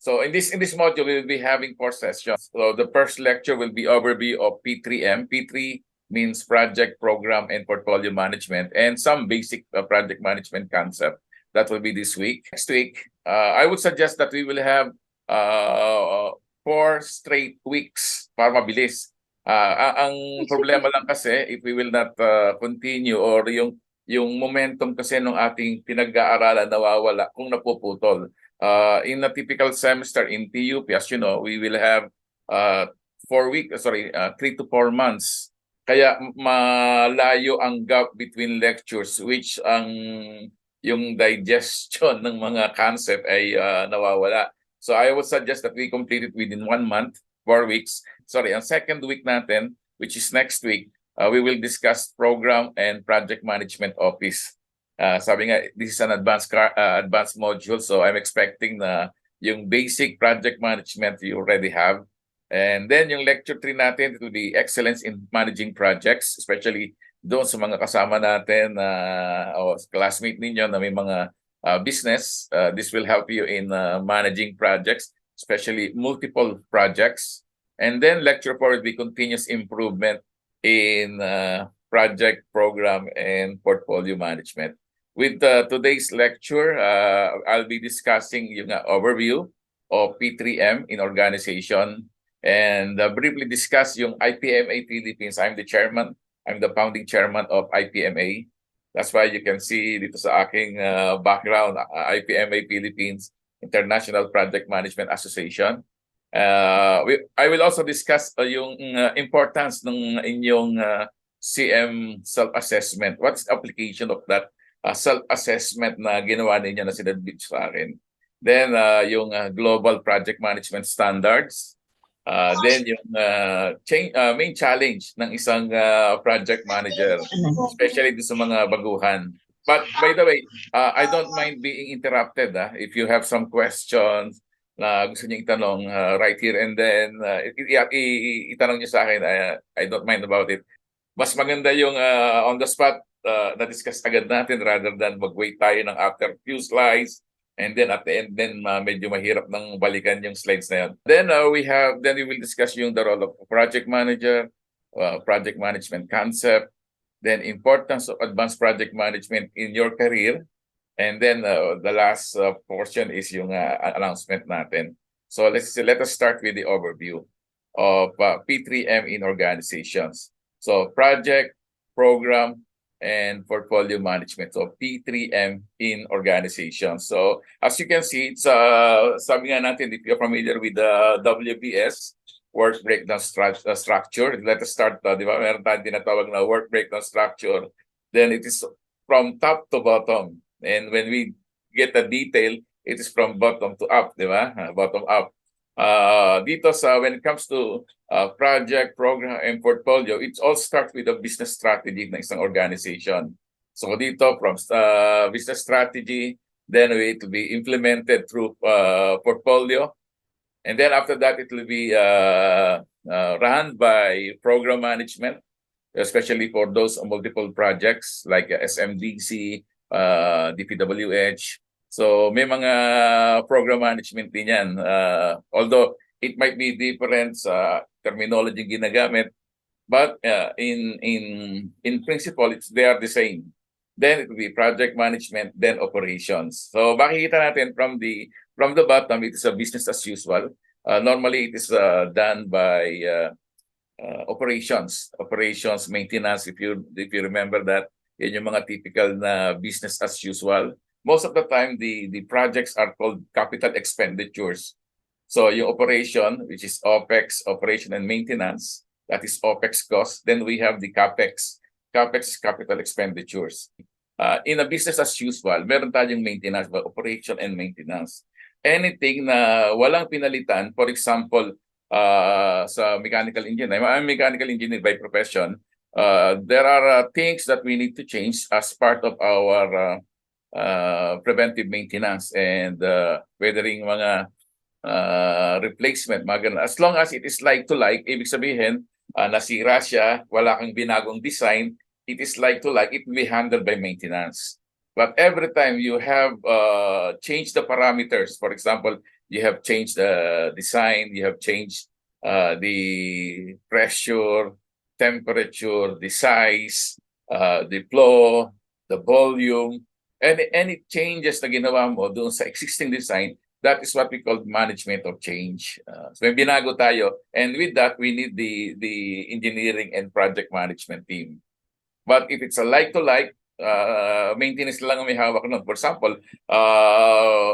So in this module, we will be having 4 sessions. So the first lecture will be overview of P3M. P3 means project, program, and portfolio management, and some basic project management concept. That will be this week. Next week, I would suggest that we will have 4 straight weeks para mabilis. Ang problema lang kasi, if we will not continue, or yung momentum kasi ng ating pinag-aaralan nawawala kung napuputol. In a typical semester in TUP, as you know, we will have 3 to 4 months. Kaya malayo ang gap between lectures, which yung digestion ng mga concept ay nawawala. So I would suggest that we complete it within 1 month, 4 weeks. Sorry, ang second week natin, which is next week, we will discuss program and project management office. Sabi nga, this is an advanced module, so I'm expecting na yung basic project management you already have. And then yung lecture 3 natin, it will be excellence in managing projects, especially doon sa mga kasama natin o classmate ninyo na may mga business. This will help you in managing projects, especially multiple projects. And then lecture 4 will be continuous improvement in project, program, and portfolio management. With today's lecture, I'll be discussing yung overview of P3M in organization and briefly discuss yung IPMA Philippines. I'm the chairman. I'm the founding chairman of IPMA. That's why you can see dito sa aking background, IPMA Philippines International Project Management Association. I will also discuss yung importance ng inyong CM self-assessment. What's the application of that self-assessment na ginawa ninyo na sinadbit sa akin? Then yung global project management standards. Then yung main challenge ng isang project manager, especially sa mga baguhan. But by the way, I don't mind being interrupted. If you have some questions na gusto niyo itanong right here and then, itanong niyo sa akin. I don't mind about it. Mas maganda yung on the spot na-discuss agad natin rather than mag-wait tayo ng after few slides. And then at the end, medyo mahirap nang balikan yung slides na yun. Then we will discuss yung the role of project manager, project management concept, then importance of advanced project management in your career. And then the last portion is yung announcement natin. So let us start with the overview of P3M in organizations. So project, program, and portfolio management. So P3M in organization. So as you can see, it's sabi nga natin, if you're familiar with the WBS, work breakdown structure, let us start, di ba? Meron tayong tinatawag na work breakdown structure. Then it is from top to bottom. And when we get the detail, it is from bottom to up, di ba? Bottom up. Dito when it comes to project, program, and portfolio, it all starts with a business strategy ng isang organization. So dito from business strategy, then it will be implemented through portfolio. And then after that, it will be run by program management, especially for those multiple projects like SMDC, DPWH. So may mga program management din yan. Although it might be different sa terminology ginagamit, but in principle, they are the same. Then it will be project management, then operations. So makikita natin from the bottom, it is a business as usual. Normally, it is done by operations, maintenance. If you remember that, yan yung mga typical na business as usual. Most of the time, the projects are called capital expenditures. So yung operation, which is OPEX, operation and maintenance, that is OPEX cost. Then we have the CAPEX. CAPEX is capital expenditures. In a business as usual, meron tayong maintenance, but operation and maintenance. Anything na walang pinalitan, for example, sa mechanical engineer, I'm a mechanical engineer by profession, there are things that we need to change as part of our preventive maintenance and weathering mga replacement, mga ganun. As long as it is like to like, ibig sabihin, nasira siya, wala kang binagong design, it is like to like, it will be handled by maintenance. But every time you have changed the parameters, for example, you have changed the design, you have changed the pressure, temperature, the size, the flow, the volume, any changes na ginawa mo doon sa existing design, that is what we call management of change. So may binago tayo, and with that, we need the engineering and project management team. But if it's a like-to-like, maintenance lang ang may hawak nun. For example,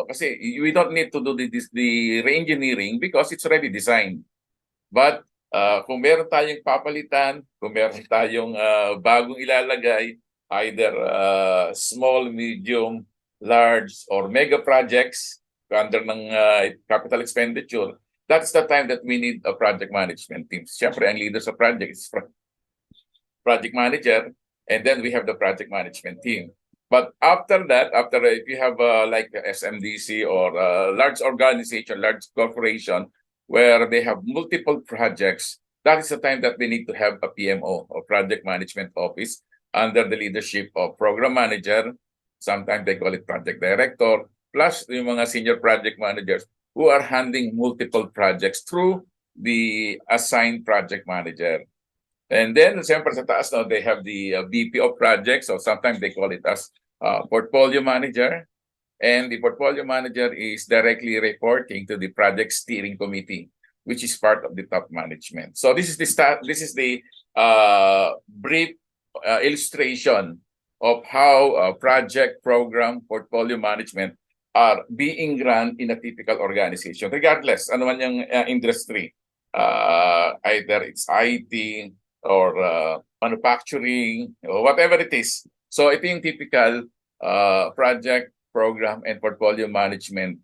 kasi we don't need to do the re-engineering because it's already designed. But kung meron tayong papalitan, kung meron tayong bagong ilalagay, either small, medium, large, or mega projects under ng capital expenditure, that's the time that we need a project management team. Siyempre, ang leader sa project is project manager, and then we have the project management team. But after that, after if you have like SMDC or a large organization, large corporation, where they have multiple projects, that is the time that we need to have a PMO, or project management office, under the leadership of program manager. Sometimes they call it project director, plus yung mga senior project managers who are handling multiple projects through the assigned project manager. And then, siyempre sa taas, no, they have the VP of projects, so sometimes they call it as portfolio manager. And the portfolio manager is directly reporting to the project steering committee, which is part of the top management. So this is the brief illustration of how project, program, portfolio management are being run in a typical organization, regardless ano man yung industry. Either it's IT or manufacturing, or whatever it is. So ito yung typical project, program, and portfolio management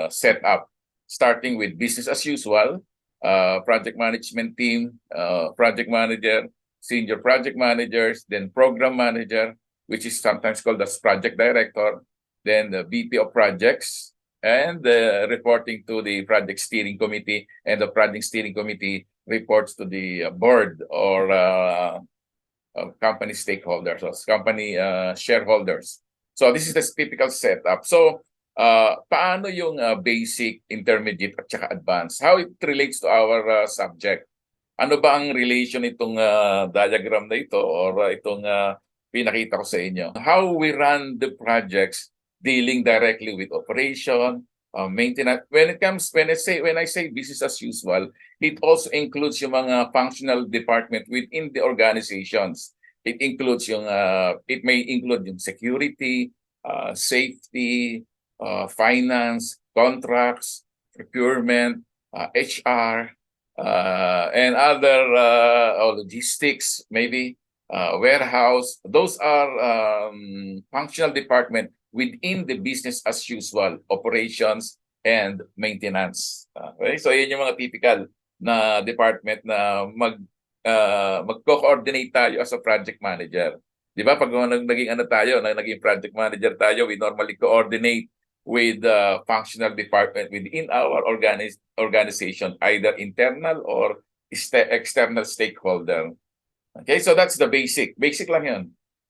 setup, starting with business as usual, project management team, project manager, senior project managers, then program manager, which is sometimes called as project director, then the VP of projects, and reporting to the project steering committee, and the project steering committee reports to the board or company stakeholders, or company shareholders. So this is the typical setup. So paano yung basic, intermediate, at saka advanced? How it relates to our subject? Ano ba ang relation itong diagram na ito, or itong pinakita ko sa inyo? How we run the projects dealing directly with operation, maintenance. When I say business as usual, it also includes yung mga functional department within the organizations. It includes yung it may include yung security, safety, finance, contracts, procurement, HR, and other logistics, maybe warehouse. Those are functional department within the business as usual operations and maintenance. Okay? So yun yung mga typical na department na magko-coordinate tayo as a project manager. Di ba? Pag naging naging project manager tayo, we normally coordinate with the functional department within our organization, either internal or external stakeholder. Okay, so that's the basic. Basic lang yun.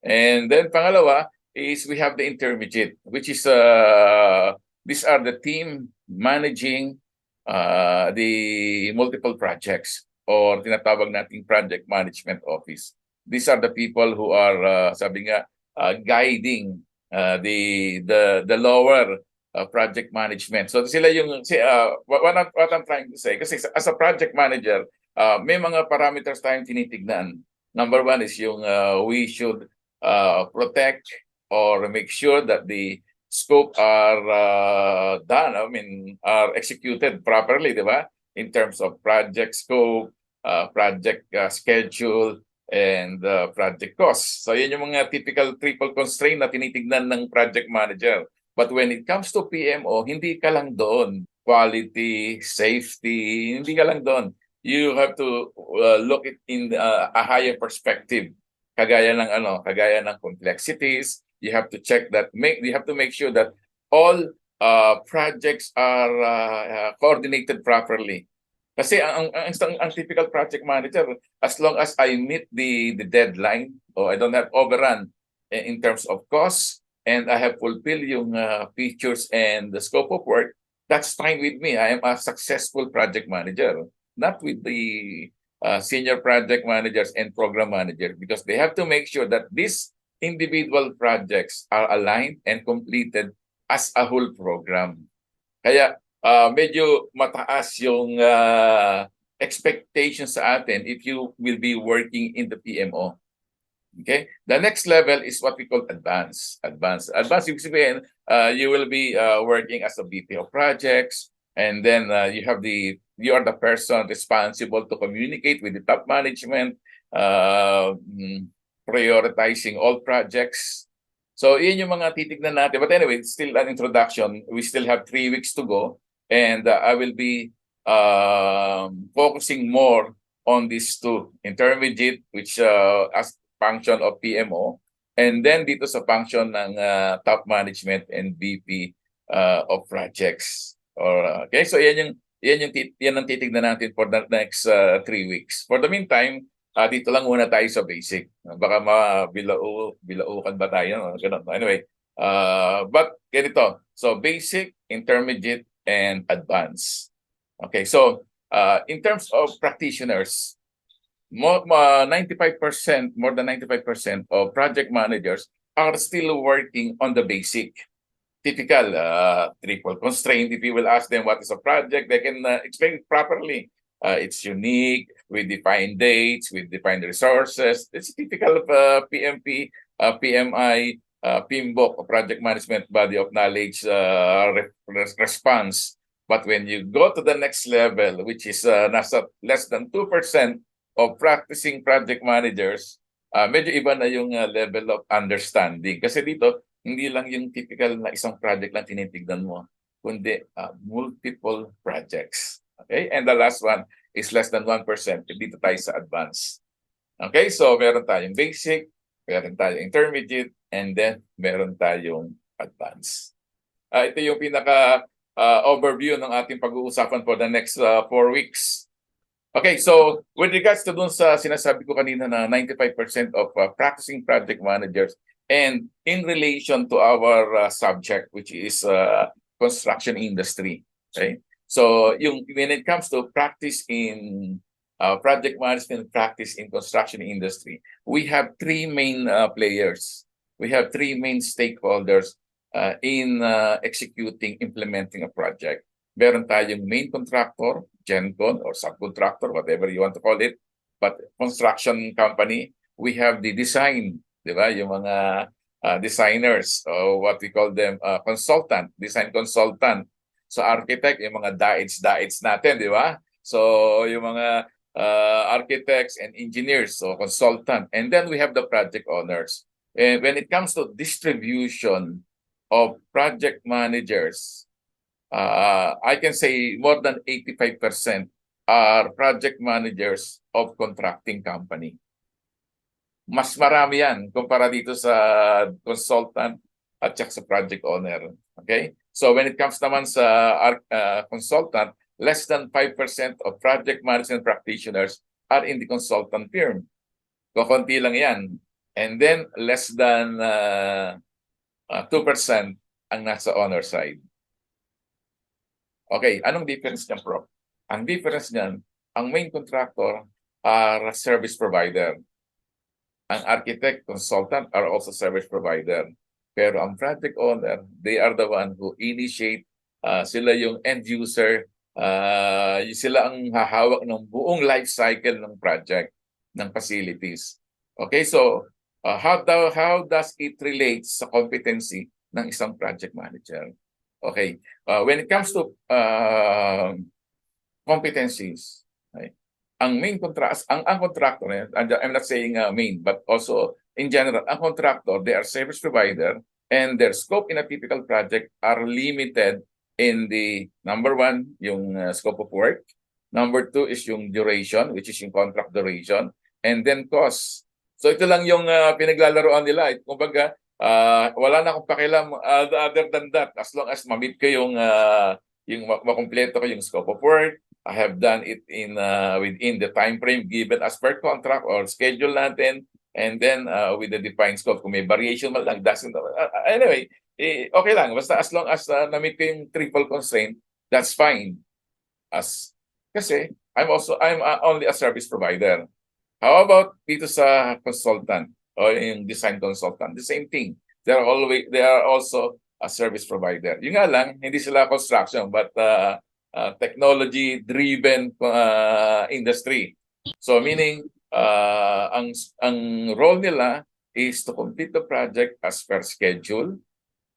And then pangalawa is we have the intermediate, which is these are the team managing the multiple projects, or tinatawag nating project management office. These are the people who are sabi nga guiding the lower project management. So sila yung what I'm trying to say, kasi as a project manager, may mga parameters tayong tinitignan. Number one is yung we should protect or make sure that the scope are done, are executed properly, di ba? In terms of project scope, project schedule, and project costs. So yun yung mga typical triple constraint na tinitignan ng project manager. But when it comes to PMO, hindi ka lang doon. Quality, safety, hindi ka lang doon. You have to look it in a higher perspective. Kagaya ng complexities. You have to check that. You have to make sure that all projects are coordinated properly. Kasi ang typical project manager, as long as I meet the deadline, or I don't have overrun in terms of cost, and I have fulfilled yung features and the scope of work, that's fine with me. I am a successful project manager, not with the senior project managers and program managers, because they have to make sure that these individual projects are aligned and completed as a whole program. Kaya medyo mataas yung expectations sa atin if you will be working in the PMO. Okay? The next level is what we call advanced. Advanced, ibig sabihin, you will be working as a VP of projects, and then you are the person responsible to communicate with the top management, prioritizing all projects. So, yun yung mga titignan natin. But anyway, it's still an introduction. We still have 3 weeks to go. And I will be focusing more on these two. Intermediate, which as function of PMO. And then dito sa function ng top management and VP of projects. Okay, so yan ang titignan natin for the next 3 weeks. For the meantime, dito lang muna tayo sa basic. Baka bilaukan ba tayo? Ganun. Anyway, but ganito. So basic, intermediate, and advanced. Okay, so in terms of practitioners, more than 95% of project managers are still working on the basic. Typical triple constraint. If you will ask them what is a project, they can explain it properly. It's unique. We define dates. We define resources. It's typical of PMP, PMI, PMBOK, Project Management Body of Knowledge response. But when you go to the next level, which is nasa less than 2% of practicing project managers, medyo iba na yung level of understanding. Kasi dito, hindi lang yung typical na isang project lang tinitignan mo, kundi multiple projects. Okay? And the last one is less than 1%. Dito tayo sa advanced. Okay? So, meron tayong basic, meron tayong intermediate, and then meron tayong advanced. Ito yung pinaka overview ng ating pag-uusapan for the next 4 weeks. Okay, so with regards to dun sa sinasabi ko kanina na 95% of practicing project managers, and in relation to our subject, which is construction industry. Okay? So when it comes to practice in project management, practice in construction industry, we have 3 main players. We have 3 main stakeholders in executing, implementing a project. Meron tayong main contractor, GenCon, or subcontractor, whatever you want to call it, but construction company. We have the design, di ba? Yung mga designers, or what we call them, consultant, design consultant. So architect, yung mga daits natin, di ba? So yung mga architects and engineers, so consultant. And then we have the project owners. And when it comes to distribution of project managers, I can say more than 85% are project managers of contracting company. Mas marami yan kumpara dito sa consultant at saka sa project owner. Okay? So when it comes naman sa consultant, less than 5% of project management practitioners are in the consultant firm. Kukunti lang yan. And then less than 2% ang nasa owner side. Okay, anong difference niyan, Prof? Ang difference niyan, ang main contractor are service provider. Ang architect, consultant are also service provider. Pero ang project owner, they are the one who initiate, sila yung end user, sila ang hahawak ng buong life cycle ng project, ng facilities. Okay, so how does it relate sa competency ng isang project manager? Okay, when it comes to competencies, okay, ang main contractor, ang contractor, I'm not saying main, but also in general, ang contractor, they are service provider, and their scope in a typical project are limited in the number 1, yung scope of work. Number 2 is yung duration, which is yung contract duration, and then cost. So ito lang yung pinaglalaroan nila. Kumbaga, wala na akong pakialam other than that, as long as ma-meet ko yung makumpleto ko yung scope of work. I have done it in within the time frame given as per contract or schedule natin, and then with the defined scope. Kung may variation man lang, doesn't anyway, okay lang, basta as long as na-meet ko yung triple constraint, That's fine. Kasi I'm only a service provider. How about dito sa consultant o yung design consultant? The same thing. They are also a service provider. Yung nga lang, hindi sila construction but technology-driven industry. So meaning, ang role nila is to complete the project as per schedule,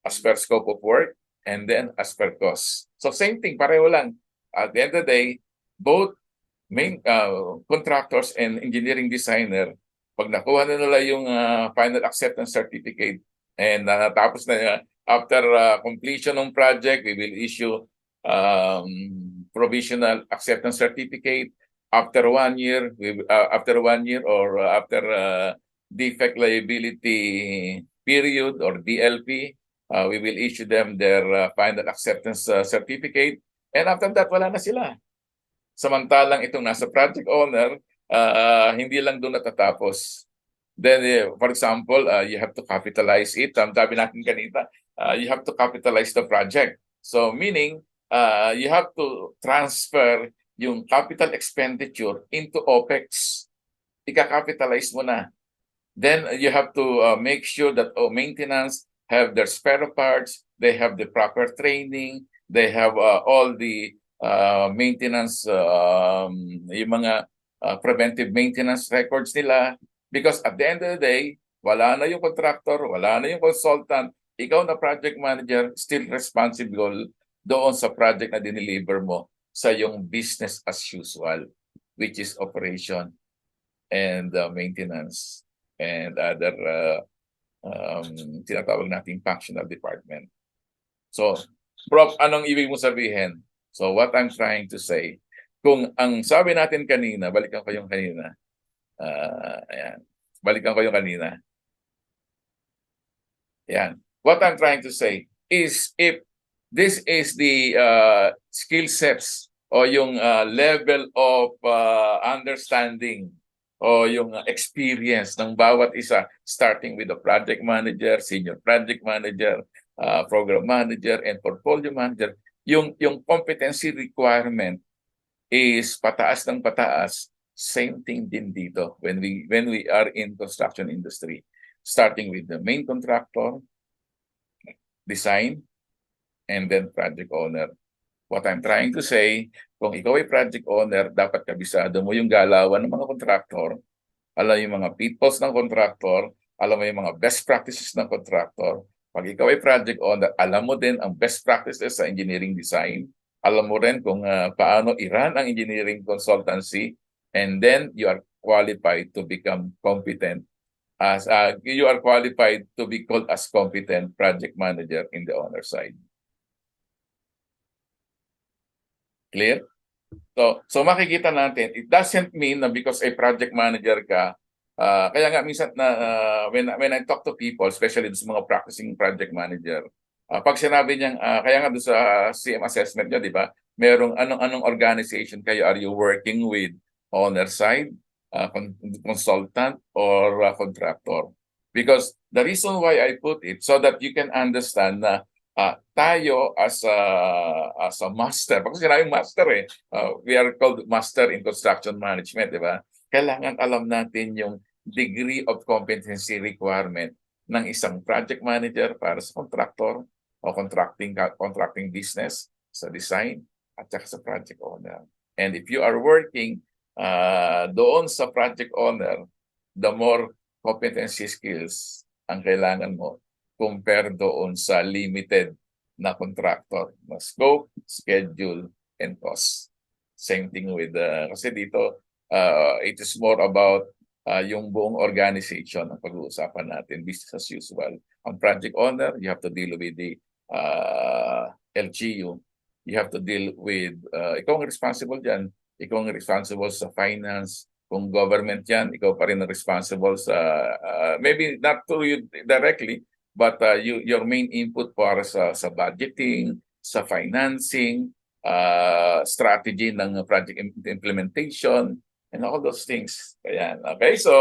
as per scope of work, and then as per cost. So same thing, pareho lang. At the end of the day, both main contractors and engineering designer, pag nakuha na nila yung final acceptance certificate and tapos na after completion ng project, we will issue provisional acceptance certificate. After 1 year, or after defect liability period or DLP, we will issue them their final acceptance certificate. And after that, wala na sila. Samantalang itong nasa project owner, hindi lang doon natatapos. Then, for example, you have to capitalize it. Sabi natin kanina, you have to capitalize the project. So meaning, you have to transfer yung capital expenditure into OPEX. Ika-capitalize mo na. Then you have to make sure that maintenance have their spare parts, they have the proper training, they have all the maintenance, yung mga preventive maintenance records nila. Because at the end of the day, wala na yung contractor, wala na yung consultant, ikaw na project manager, still responsible doon sa project na dineliver mo sa yung business as usual, which is operation and maintenance and other tinatawag nating functional department. So, Prof, anong ibig mo sabihin? So, what I'm trying to say, kung ang sabi natin kanina, balikan ko yung kanina. Ayan. Balikan ko yung kanina. Ayan. What I'm trying to say is if this is the skill sets o yung level of understanding o yung experience ng bawat isa, starting with the project manager, senior project manager, program manager, and portfolio manager, yung competency requirement is pataas ng pataas. Same thing din dito when we are in construction industry, starting with the main contractor, design, and then project owner. What I'm trying to say, kung ikaw ay project owner, dapat kabisado mo yung galawan ng mga contractor, alam yung mga pitfalls ng contractor, alam mo yung mga best practices ng contractor. Pag ikaw ay project owner, alam mo din ang best practices sa engineering design. Alam mo rin kung paano i-run ang engineering consultancy, and then you are qualified to become competent as you are qualified to be called as competent project manager in the owner side. Clear? So makikita natin, it doesn't mean na because a project manager ka, kaya nga minsan na when I talk to people, especially sa mga practicing project manager, pag sinabi niyang, kaya nga doon sa CM assessment niyo, di ba? Merong anong organization kayo are you working with? Owner side, consultant, or contractor? Because the reason why I put it, so that you can understand na tayo as a master, pag sinabing master we are called master in construction management, di ba? Kailangan alam natin yung degree of competency requirement ng isang project manager para sa contractor o contracting business, sa design, at saka sa project owner. And if you are working doon sa project owner, the more competency skills ang kailangan mo compare doon sa limited na contractor na scope, schedule, and cost. Same thing with, kasi dito, it is more about yung buong organization ang pag-uusapan natin, business as usual. Ang project owner, you have to deal with the LGU. You have to deal with, ikaw ang responsible dyan. Ikaw ang responsible sa finance. Kung government yan, ikaw pa rin ang responsible sa, maybe not to you directly, but your main input para sa budgeting, sa financing, strategy ng project implementation, and all those things. Ayan. Okay, so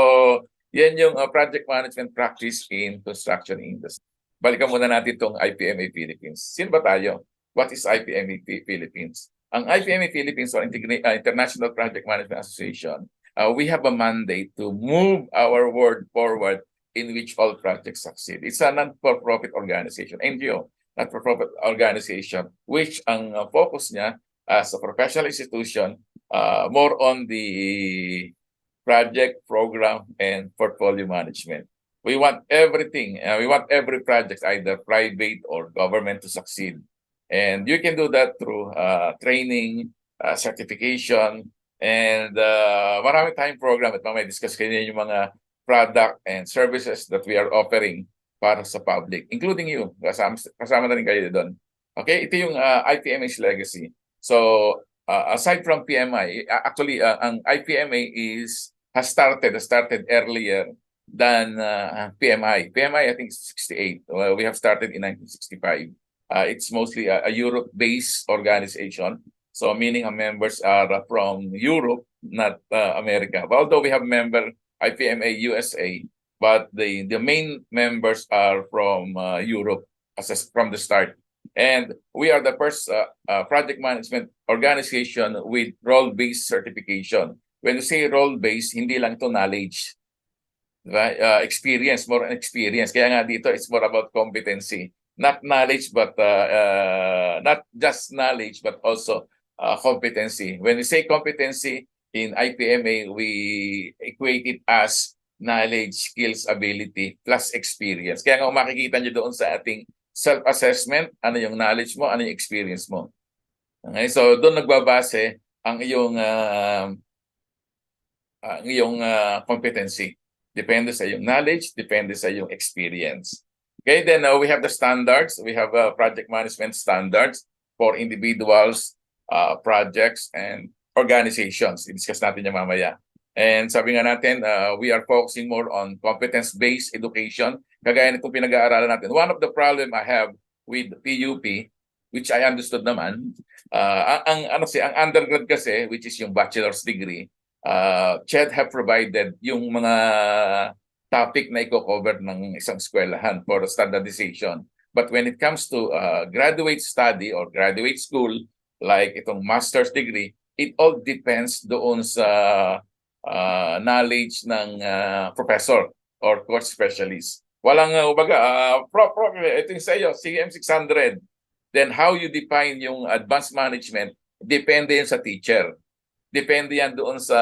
yan yung project management practice in construction industry. Balikan muna natin itong IPMA Philippines. Sino ba tayo? What is IPME Philippines? Ang IPME Philippines or International Project Management Association, we have a mandate to move our world forward in which all projects succeed. It's a non-for-profit organization, NGO, not-for-profit organization, which ang focus niya as a professional institution, more on the project, program, and portfolio management. We want everything. We want every project, either private or government, to succeed. And you can do that through training, certification, and marami tayong program at mamaya discuss kayo yung mga product and services that we are offering para sa public, including you. Kasama na rin kayo doon. Okay, ito yung IPMA's legacy. So, aside from PMI, actually, ang IPMA has started earlier than PMI. PMI, I think, is 68. We have started in 1965. It's mostly a Europe-based organization. So meaning our members are from Europe, not America. But although we have member IPMA USA, but the main members are from Europe from the start. And we are the first project management organization with role-based certification. When you say role-based, hindi lang ito knowledge. Diba? Experience, more on experience. Kaya nga dito, it's more about competency. Not knowledge, but not just knowledge, but also competency. When we say competency in IPMA, we equate it as knowledge, skills, ability, plus experience. Kaya nga makikita nyo doon sa ating self-assessment, ano yung knowledge mo, ano yung experience mo. Okay? So doon nagbabase ang iyong competency. Depende sa iyong knowledge, depende sa iyong experience. Okay, then we have the standards. We have project management standards for individuals, projects, and organizations. I-discuss natin yan mamaya. And sabi nga natin, we are focusing more on competence-based education. Kagaya nitong pinag-aaralan natin. One of the problem I have with PUP, which I understood naman, ang undergrad kasi, which is yung bachelor's degree, CHED have provided yung mga topic na i-cover ng isang eskwelahan for standardization. But when it comes to graduate study or graduate school, like itong master's degree, it all depends doon sa knowledge ng professor or course specialist. Walang, ito yung sa iyo, CM600. Then how you define yung advanced management, depende yan sa teacher. Depende yan doon sa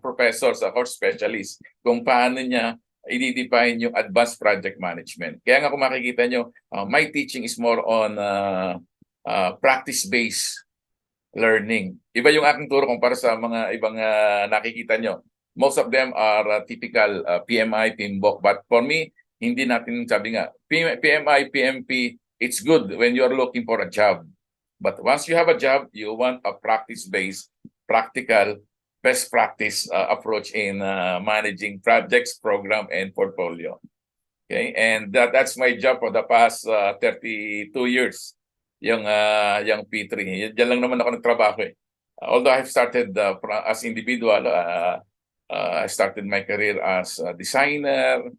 professor, sa course specialist, kung paano niya i-define yung advanced project management. Kaya nga kung makikita nyo, my teaching is more on practice-based learning. Iba yung aking turo kumpara sa mga ibang nakikita nyo. Most of them are typical PMI, PMBOK. But for me, hindi natin sabi nga, PMI, PMP, it's good when you are looking for a job. But once you have a job, you want a practice-based, practical, best practice approach in managing projects, program, and portfolio. Okay, and that's my job for the past 32 years, yung P3. Diyan lang naman ako nagtrabaho eh. Although I've started as individual, I started my career as a designer,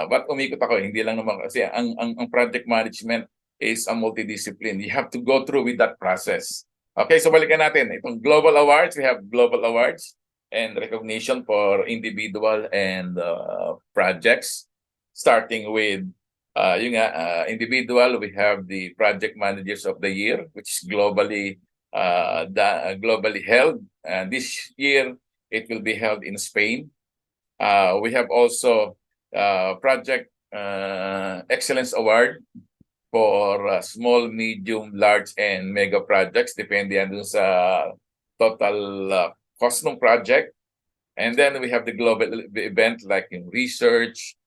but umikot ako, hindi lang naman kasi ang project management is a multidiscipline. You have to go through with that process. Okay, so balikan natin. Itong global awards, we have global awards and recognition for individual and projects. Starting with individual, we have the Project Managers of the Year, which is globally held. And this year, it will be held in Spain. We have also Project Excellence Award for small, medium, large, and mega projects. Depende yan dun sa total cost ng project. And then we have the global event like in research.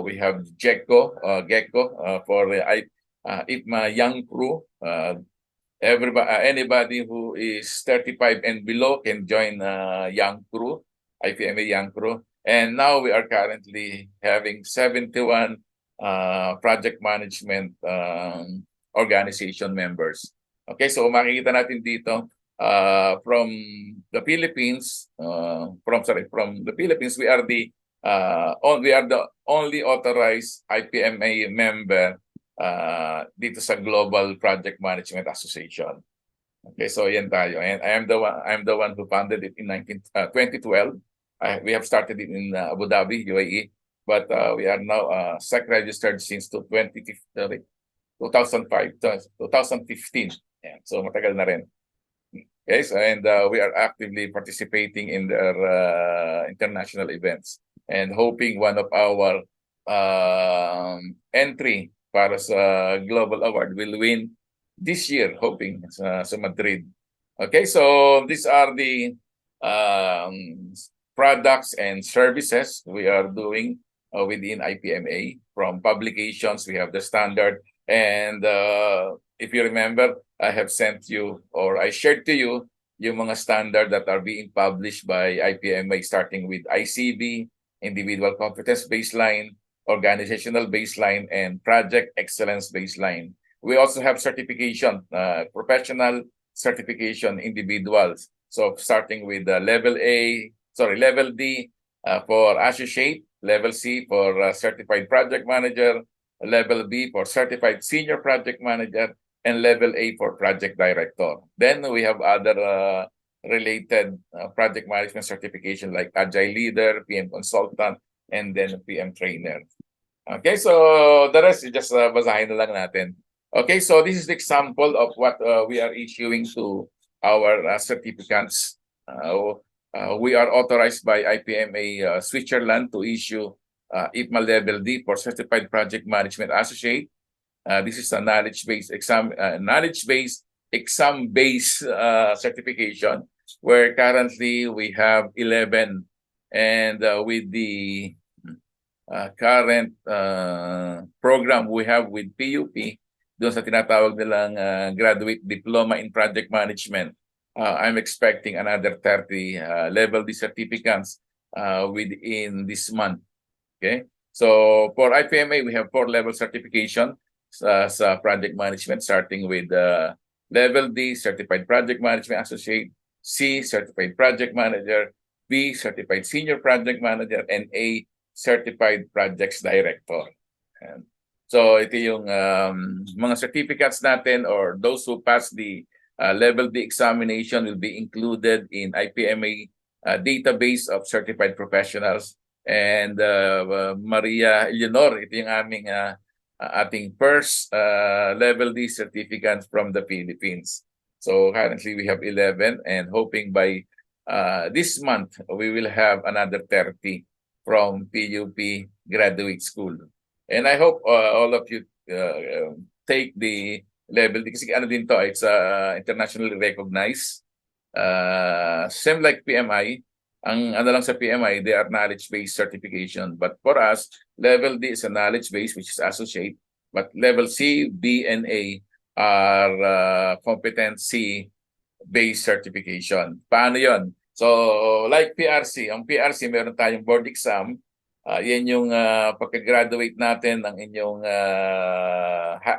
We have GECO for the IPMA Young Crew. Anybody who is 35 and below can join Young Crew, IPMA Young Crew. And now we are currently having 71 project management organization members. Okay, so makikita natin dito from the Philippines, from the Philippines, we are the only authorized IPMA member dito sa Global Project Management Association. Okay, so yan tayo. And I'm the one who founded it in 2012. We have started it in Abu Dhabi, UAE, but we are now SEC registered since 2005, 2015. Yan. So matagal na rin. Yes, and we are actively participating in their international events and hoping one of our entry para sa Global Award will win this year, hoping sa Madrid. Okay, so these are the products and services we are doing within IPMA. From publications, we have the standard, and if you remember, I have sent you or I shared to you yung mga standard that are being published by IPMA, starting with ICB, Individual Competence Baseline, Organizational Baseline, and Project Excellence Baseline. We also have certification, professional certification individuals. So starting with level D for associate, level C for certified project manager, level B for certified senior project manager, and level A for project director. Then we have other related project management certification like Agile Leader, PM Consultant, and then PM Trainer. Okay, so the rest, just basahin na lang natin. Okay, so this is the example of what we are issuing to our certificates. We are authorized by IPMA Switzerland to issue IPMA Level D for Certified Project Management Associate. This is a knowledge-based exam-based certification, where currently we have 11, and with the current program we have with PUP, doon sa tinatawag nilang Graduate Diploma in Project Management, I'm expecting another 30 level D certificates within this month. Okay, so for IPMA, we have 4-level certification sa project management, starting with level D, Certified Project Management Associate, C, Certified Project Manager, B, Certified Senior Project Manager, and A, Certified Projects Director. And so ito yung mga certificates natin, or those who pass the level D examination will be included in IPMA database of certified professionals. And Maria Eleanor, ito yung aming ating first level D certificate from the Philippines. So currently we have 11, and hoping by this month we will have another 30 from PUP Graduate School. And I hope all of you take the level D, kasi ano din to, it's internationally recognized. Same like PMI. Ang ano lang sa PMI, they are knowledge-based certification. But for us, level D is a knowledge-based, which is associate. But level C, B, and A are competency-based certification. Paano yon? So, like PRC, ang PRC, meron tayong board exam. Yan yung pagka-graduate natin ng inyong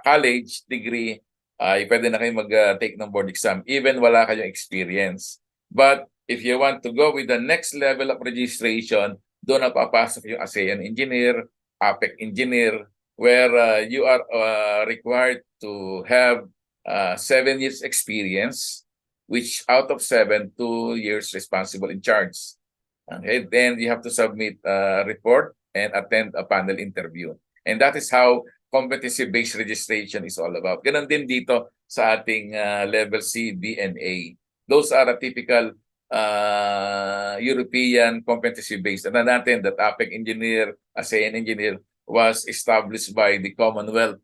college degree, pwede na kayo mag-take ng board exam, even wala kayong experience. But if you want to go with the next level of registration, doon na papasok yung ASEAN engineer, APEC engineer, where you are required to have 7 years experience, which out of 7, 2 years responsible in charge. Okay, then you have to submit a report and attend a panel interview. And that is how competency-based registration is all about. Ganun din dito sa ating level C, B, and A. Those are a typical European competency-based. And natin that APEC engineer, ASEAN engineer was established by the Commonwealth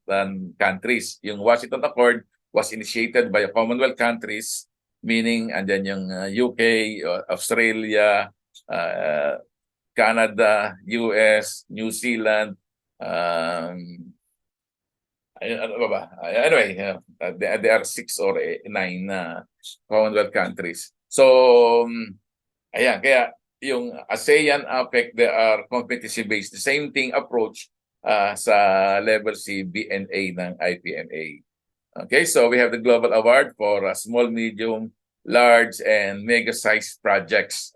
countries. Yung Washington Accord was initiated by the Commonwealth countries, meaning andyan yung UK, Australia, Canada, US, New Zealand, ano ba? Anyway, there are 6 or 9 Commonwealth countries. So, ayan, kaya yung ASEAN, APEC, they are competency-based. The same thing approach sa level C, B, and A ng IPMA. Okay, so we have the Global Award for small, medium, large, and mega-sized projects.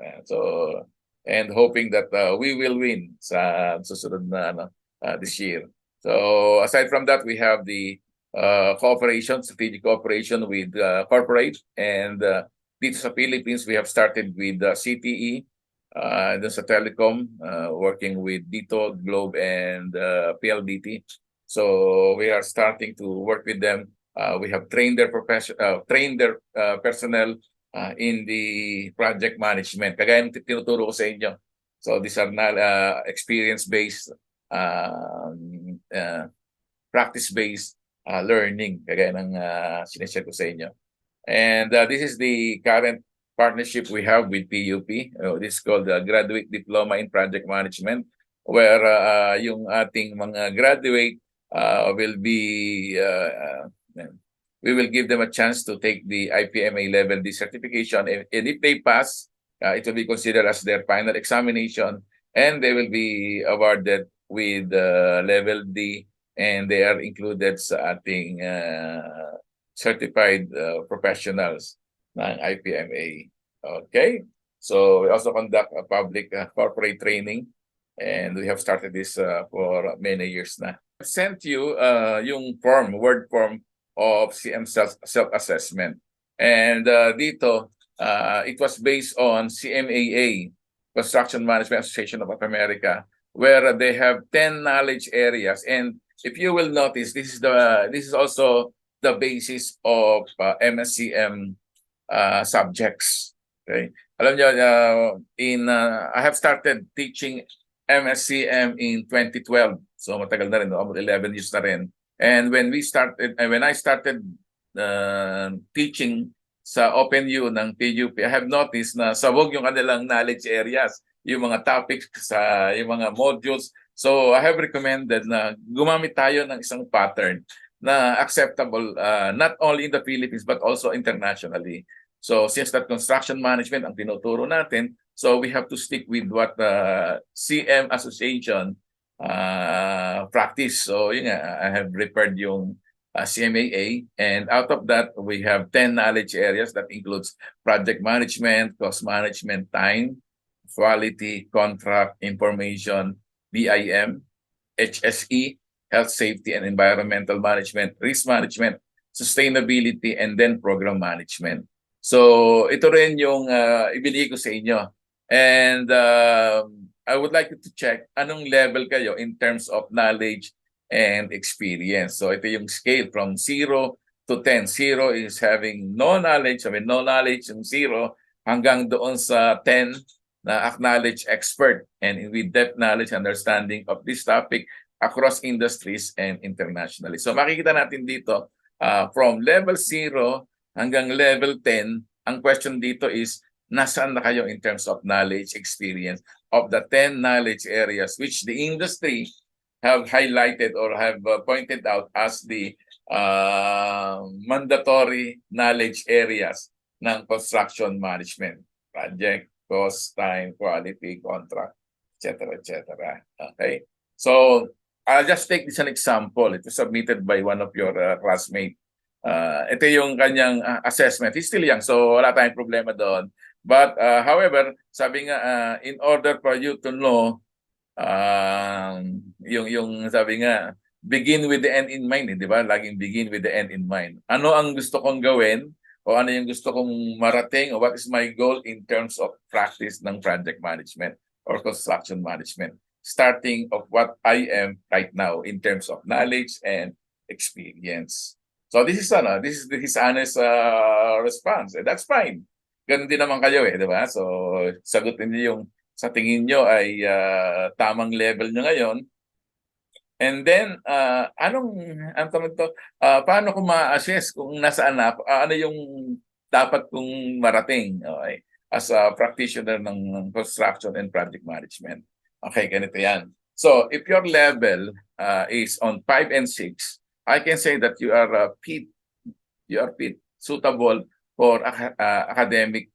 And hoping that we will win sa susunod na this year. So aside from that, we have the cooperation, strategic cooperation with corporate, and dito sa Philippines, we have started with CTE, dun sa telecom, working with Dito, Globe, and PLDT. So we are starting to work with them. We have trained their personnel in the project management. Kagaya ng tinuturo ko sa inyo. So these are not experience-based, practice-based learning, kagaya ng sinishare ko sa inyo. And this is the current partnership we have with PUP. This is called the Graduate Diploma in Project Management, where yung ating mga graduate will be, we will give them a chance to take the IPMA Level D certification. And if they pass, it will be considered as their final examination, and they will be awarded with Level D, and they are included sa ating certified professionals ng IPMA. Okay? So we also conduct a public corporate training, and we have started this for many years na. I sent you yung form, word form of CM self-assessment. And dito, it was based on CMAA, Construction Management Association of America, where they have 10 knowledge areas. And if you will notice, this is also the basis of MSCM subjects. Okay, alam niyo, I have started teaching MSCM in 2012, so matagal na rin, almost 11 years na rin. And when I started teaching sa OpenU ng PUP, I have noticed na sabog yung kanilang knowledge areas, yung mga topics sa yung mga modules. So I have recommended na gumamit tayo ng isang pattern na acceptable not only in the Philippines but also internationally. So since that construction management ang tinuturo natin, so we have to stick with what CM Association practice. So yun nga, I have referred yung CMAA, and out of that, we have 10 knowledge areas that includes project management, cost management, time, quality, contract, information, BIM, HSE, health, safety, and environmental management, risk management, sustainability, and then program management. So ito rin yung ibinigay ko sa inyo. And I would like you to check anong level kayo in terms of knowledge and experience. So ito yung scale from 0 to 10. 0 is having no knowledge, no knowledge yung 0, hanggang doon sa 10 na acknowledged expert and with depth knowledge, understanding of this topic across industries and internationally. So makikita natin dito from level 0 hanggang level 10, ang question dito is nasaan na kayo in terms of knowledge, experience of the 10 knowledge areas which the industry have highlighted or have pointed out as the mandatory knowledge areas ng construction management. Project, cost, time, quality, contract, etc., etc. Okay? So, I'll just take this an example. It was submitted by one of your classmates. Ito yung kanyang assessment. He's still young, so wala tayong problema doon. But however, sabi nga, in order for you to know, yung sabi nga, begin with the end in mind, di ba? Laging begin with the end in mind. Ano ang gusto kong gawin o ano yung gusto kong marating o what is my goal in terms of practice ng project management or construction management, starting of what I am right now in terms of knowledge and experience. So this is his honest response. And that's fine. Ganun din naman kayo di ba? So sagutin niyo yung sa tingin nyo ay tamang level nyo ngayon. And then, paano ko ma-assess kung nasaan na ako? Ano yung dapat kong marating as a practitioner ng construction and project management? Okay, ganito yan. So, if your level is on 5 and 6, I can say that you are fit, suitable for academic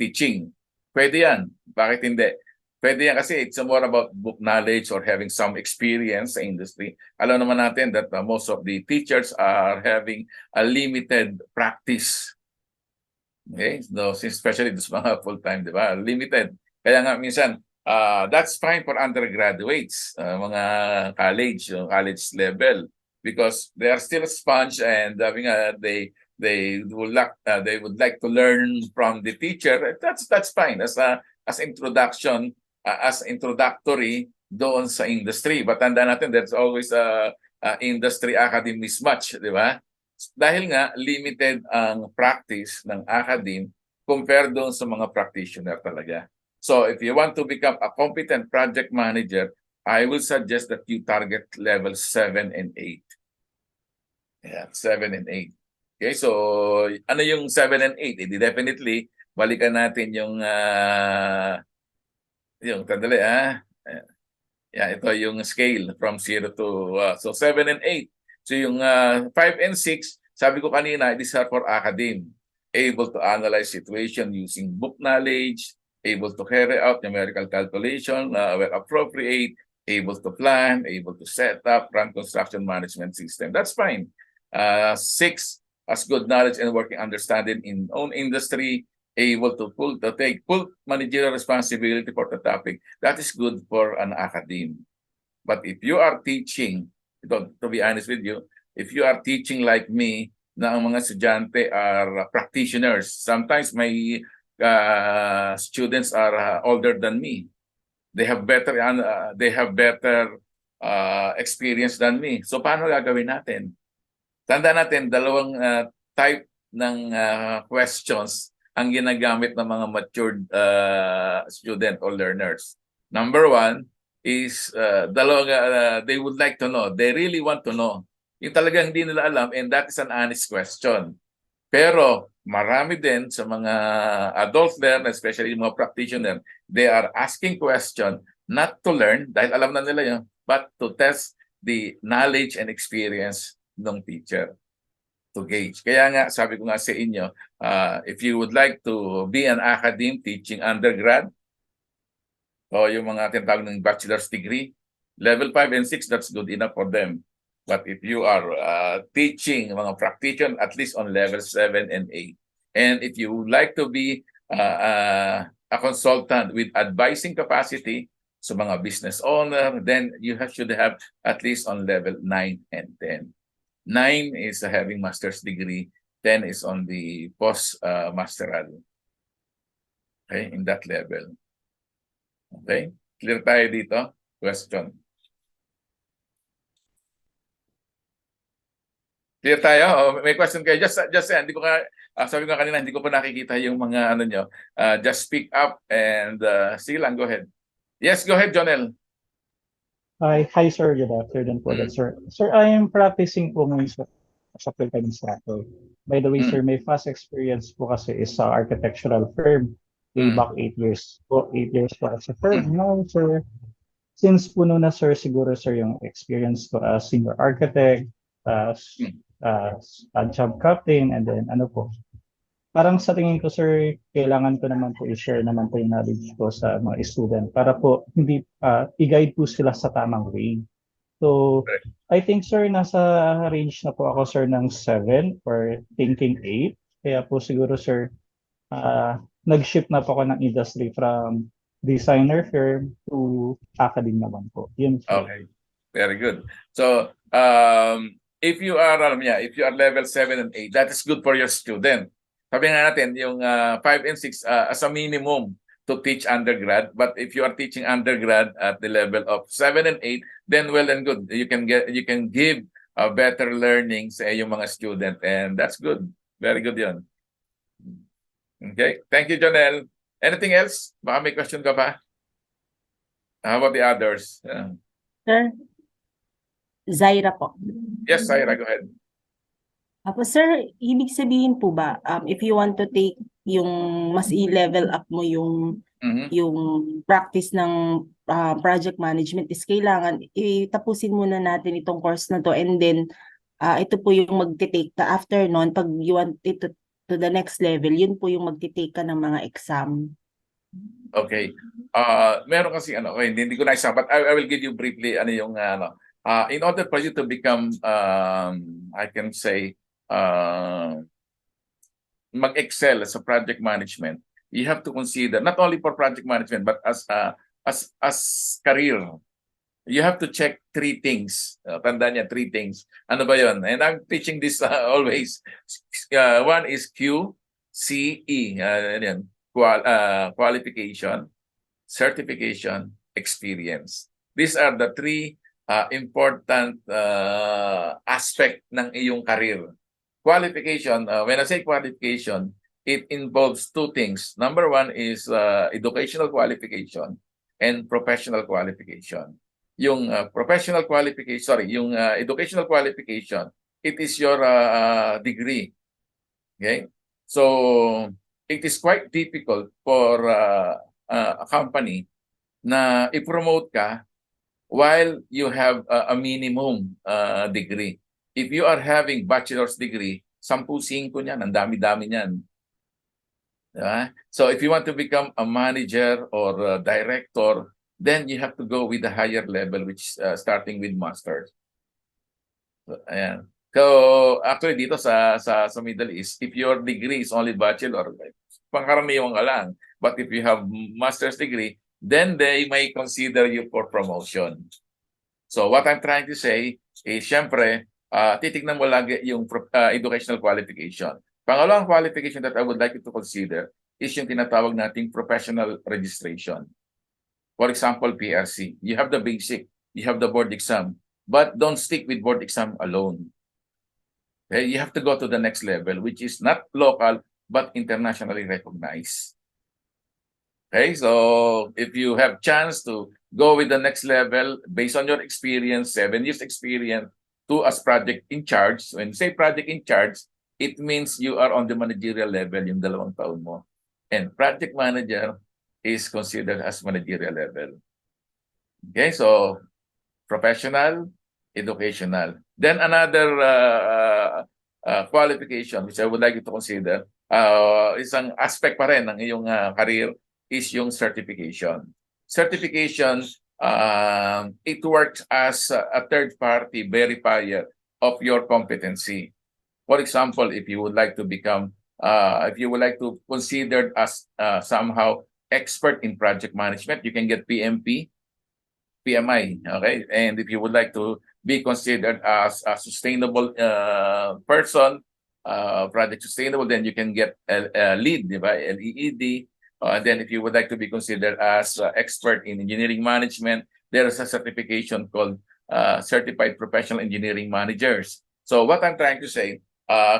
teaching. Pwede yan. Bakit hindi? Pwede yan kasi it's more about book knowledge or having some experience sa industry. Alam naman natin that most of the teachers are having a limited practice. Okay? So, especially this mga full-time, di ba? Limited. Kaya nga minsan, That's fine for undergraduates, mga college level, because they are still a sponge and they would like to learn from the teacher. That's fine as introduction, as introductory doon sa industry. But tandaan natin, there's always a industry academy mismatch, di ba? Dahil nga limited ang practice ng academe compared doon sa mga practitioner talaga. So if you want to become a competent project manager, I will suggest that you target level 7 and 8. Yeah, 7 and 8. Okay, so ano yung 7 and 8? Definitely, balikan natin yung tandali yeah, ito yung scale from 0 to so 7 and 8. So yung 5 and 6, sabi ko kanina, these are for academe. Able to analyze situation using book knowledge, able to carry out numerical calculation where appropriate, able to plan, able to set up, run construction management system. That's fine. 6 has good knowledge and working understanding in own industry, able to take full managerial responsibility for the topic. That is good for an academe. But if you are teaching, to be honest with you, if you are teaching like me, na ang mga estudyante are practitioners, sometimes my students are older than me. They have better experience than me. So paano gagawin natin? Tanda natin, dalawang type ng questions ang ginagamit ng mga matured student or learners. Number one is they would like to know. They really want to know. Yung talagang hindi nila alam, and that is an honest question. Pero marami din sa mga adult learners, especially yung mga practitioner, they are asking question not to learn, dahil alam na nila yun, but to test the knowledge and experience ng teacher, to gauge. Kaya nga, sabi ko nga sa inyo, if you would like to be an academe teaching undergrad, o yung mga tinatawag ng bachelor's degree, level 5 and 6, that's good enough for them. But if you are teaching mga practitioner, at least on level 7 and 8. And if you would like to be a consultant with advising capacity sa mga business owner, then you should have at least on level 9 and 10. 9 is having master's degree, 10 is on the post-masteral. Okay, in that level. Okay, clear tayo dito? Question. Clear tayo? May question kayo? Just hindi ko sabi ko kanina, hindi ko pa nakikita yung mga ano nyo. Just speak up and sige lang, go ahead. Yes, go ahead, Jonel. Hi, sir. Good afternoon po, sir. Sir, I am practicing po ngayon sa full-time instructor. By the way, sir, my past experience po kasi is sa architectural firm. Way back 8 years po. 8 years po sa firm. Now, sir, since puno na, sir, siguro, sir, yung experience ko as senior architect, as job captain, and then ano po. Parang sa tingin ko, sir, kailangan ko naman po i-share naman po yung knowledge ko sa mga student para po hindi i-guide po sila sa tamang way. So, I think, sir, nasa range na po ako, sir, ng 7 or thinking 8. Kaya po siguro, sir, nag-shift na po ako ng industry from designer firm to academe naman po. Yun, sir. Okay, very good. So, if you are level 7 and 8, that is good for your student. Sabi nga natin, yung 5 and 6 as a minimum to teach undergrad. But if you are teaching undergrad at the level of 7 and 8, then well and good. You can give better learning sa yung mga student, and that's good. Very good yun. Okay, thank you, Jonel. Anything else? Baka may question ka pa? How about the others? Sir, Zaira po. Yes, Zaira, go ahead. Apo, sir, ibig sabihin po ba, if you want to take yung mas i-level up mo yung practice ng project management, is kailangan itapusin muna natin itong course na to, and then ito po yung magte-take ka after nun, pag you want it to the next level, yun po yung magte-take ka ng mga exam. Okay. Meron kasi okay, hindi ko na-isa, but I will give you briefly yung in order for you to become I can say mag-excel sa project management, you have to consider not only for project management but as as career, you have to check three things. Tandaan niya, three things. Ano ba yon? And I'm teaching this always. One is QCE. Yan. Qualification, certification, experience. These are the three important aspect ng iyong career. Qualification, when I say qualification, it involves two things. Number one is educational qualification and professional qualification. Yung professional qualification, sorry, yung educational qualification, it is your degree. Okay? So, it is quite difficult for a company na i-promote ka while you have a minimum degree. If you are having bachelor's degree, 10-5 niyan, ang dami-dami niyan. Diba? So if you want to become a manager or a director, then you have to go with the higher level, which is starting with master's. So, ayan. So actually dito sa Middle East, if your degree is only bachelor, pangkaraniwan ka lang. But if you have master's degree, then they may consider you for promotion. So what I'm trying to say is, syempre, titignan mo lagi yung educational qualification. Pangalawang qualification that I would like you to consider is yung tinatawag nating professional registration. For example, PRC. You have the basic, you have the board exam, but don't stick with board exam alone. Okay? You have to go to the next level, which is not local, but internationally recognized. Okay, so if you have chance to go with the next level based on your experience, 7 years experience, to as project in charge. When you say project in charge, it means you are on the managerial level yung 2 taon mo. And project manager is considered as managerial level. Okay, so professional, educational. Then another qualification which I would like you to consider, isang aspect pa rin ng iyong career, is yung certification. Certification, it works as a third-party verifier of your competency. For example, if you would like to become, if you would like to consider as somehow expert in project management, you can get PMP, PMI, okay? And if you would like to be considered as a sustainable person, project sustainable, then you can get LEED, di ba? LEED. And then if you would like to be considered as expert in engineering management, there is a certification called Certified Professional Engineering Managers. So what I'm trying to say,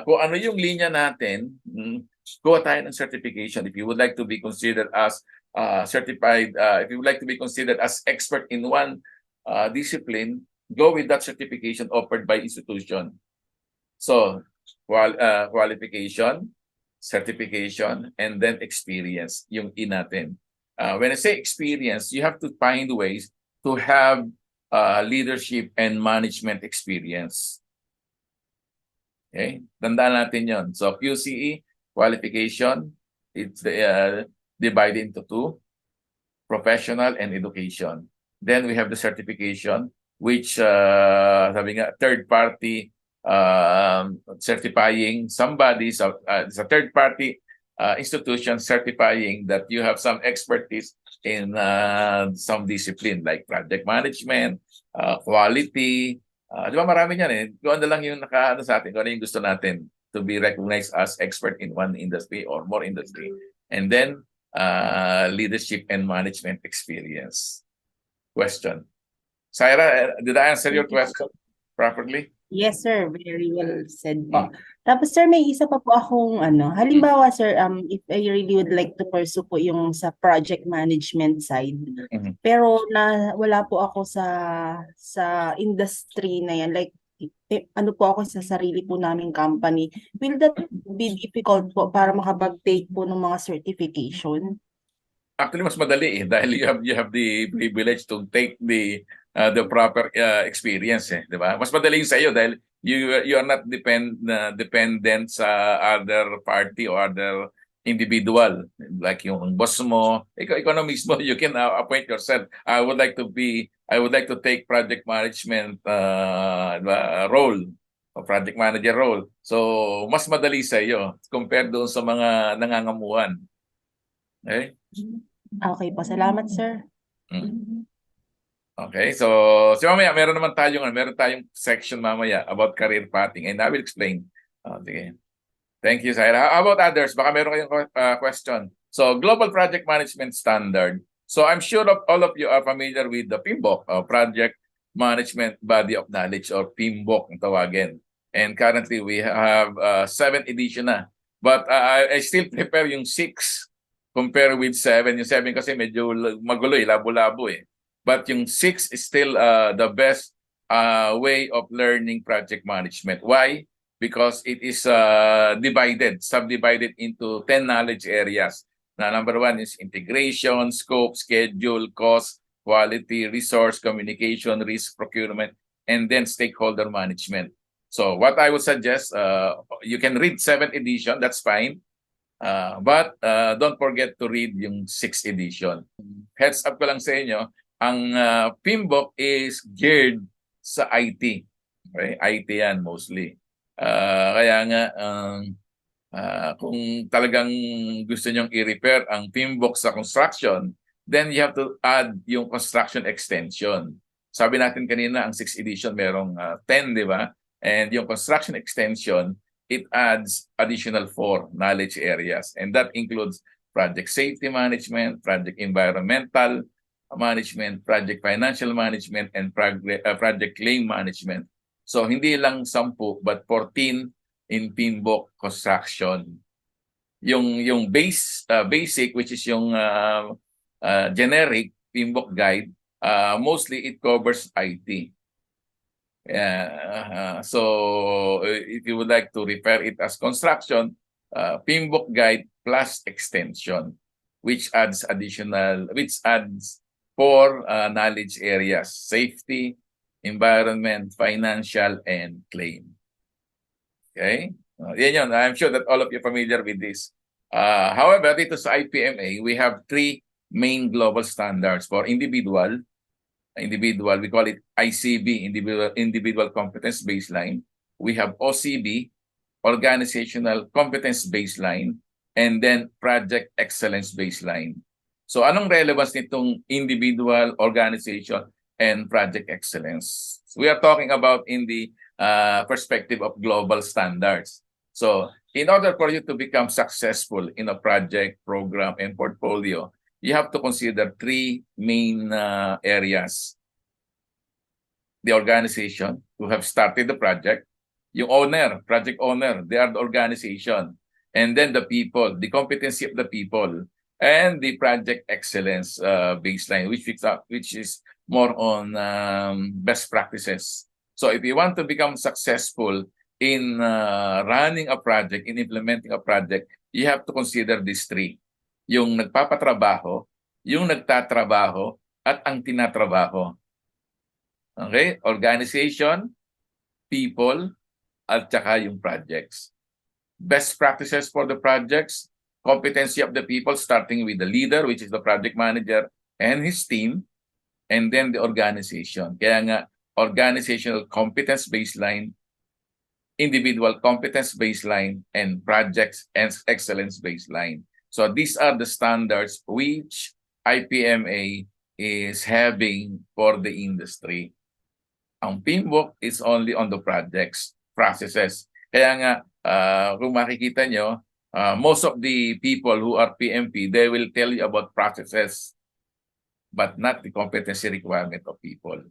kung ano yung linya natin, kuha tayo ng certification. If you would like to be considered as certified, if you would like to be considered as expert in one discipline, go with that certification offered by institution. So qualification, certification, and then experience, yung in natin. When I say experience, you have to find ways to have leadership and management experience. Okay? Tandaan natin yon. So QCE, qualification, it's divided into two, professional and education. Then we have the certification, which sabi nga, third party certifying somebody, so it's a third party institution certifying that you have some expertise in some discipline like project management, quality. Di ba marami yan eh. Kung ano lang yung nakaano sa atin, kung ano yung gusto natin to be recognized as expert in one industry or more industry. And then leadership and management experience. Question. Syra, did I answer your question properly? Yes, sir. Very well said po. Tapos, sir, may isa pa po akong halimbawa, sir, if I really would like to pursue po yung sa project management side, pero wala po ako sa industry na yan, like, ano po ako sa sarili po naming company, will that be difficult po para makapag-take po ng mga certification? Actually, mas madali eh, dahil you have the privilege to take the proper experience eh, di ba? Mas madali sa iyo dahil you are not dependent sa other party or other individual, like yung boss mo, ikaw na mismo, you can appoint yourself. I would like to take project management role, o project manager role. So mas madali sa iyo compared doon sa mga nangangamuhan. Okay? Okay po, salamat, sir. Mm. Okay, so mamaya meron tayong section mamaya about career pathing and I will explain. Sige. Thank you, Syra. How about others? Baka meron kayong question. So, Global Project Management Standard. So, I'm sure all of you are familiar with the PMBOK, Project Management Body of Knowledge, or PMBOK ang tawagin. And currently, we have 7th edition na. But I still prepare yung 6 compare with 7. Yung 7 kasi medyo magulo labo-labo eh. But yung 6 is still the best way of learning project management. Why? Because it is subdivided into 10 knowledge areas. Now, number 1 is integration, scope, schedule, cost, quality, resource, communication, risk, procurement, and then stakeholder management. So what I would suggest, you can read 7th edition, that's fine. But don't forget to read yung 6th edition. Heads up ko lang sa inyo, ang PMBOK is geared sa IT. Okay? IT yan mostly. Kaya nga, kung talagang gusto nyong i-repair ang PMBOK sa construction, then you have to add yung construction extension. Sabi natin kanina, ang 6th edition merong 10, di ba? And yung construction extension, it adds additional 4 knowledge areas. And that includes project safety management, project environmental management, project financial management, and project claim management. So hindi lang 10 but 14 in PMBOK construction. Yung basic, which is yung generic PMBOK guide, mostly it covers IT. So if you would like to refer it as construction, PMBOK guide plus extension, which adds 4 knowledge areas: safety, environment, financial, and claim. Okay? Yan yun. I'm sure that all of you are familiar with this. However, dito sa IPMA, we have 3 main global standards for individual, we call it ICB, individual competence baseline. We have OCB, organizational competence baseline, and then project excellence baseline. So anong relevance nitong individual, organization, and project excellence? We are talking about in the perspective of global standards. So in order for you to become successful in a project, program, and portfolio, you have to consider 3 main areas. The organization who have started the project, yung owner, project owner, they are the organization. And then the people, the competency of the people, and the project excellence baseline, which is more on best practices. So if you want to become successful in running a project, in implementing a project, you have to consider these 3. Yung nagpapatrabaho, yung nagtatrabaho, at ang tinatrabaho. Okay? Organization, people, at saka yung projects. Best practices for the projects, competency of the people, starting with the leader, which is the project manager and his team, and then the organization. Kaya nga, organizational competence baseline, individual competence baseline, and projects and excellence baseline. So these are the standards which IPMA is having for the industry. Ang PMBOK is only on the projects, processes. Kaya nga, kung makikita nyo, most of the people who are PMP, they will tell you about processes, but not the competency requirement of people.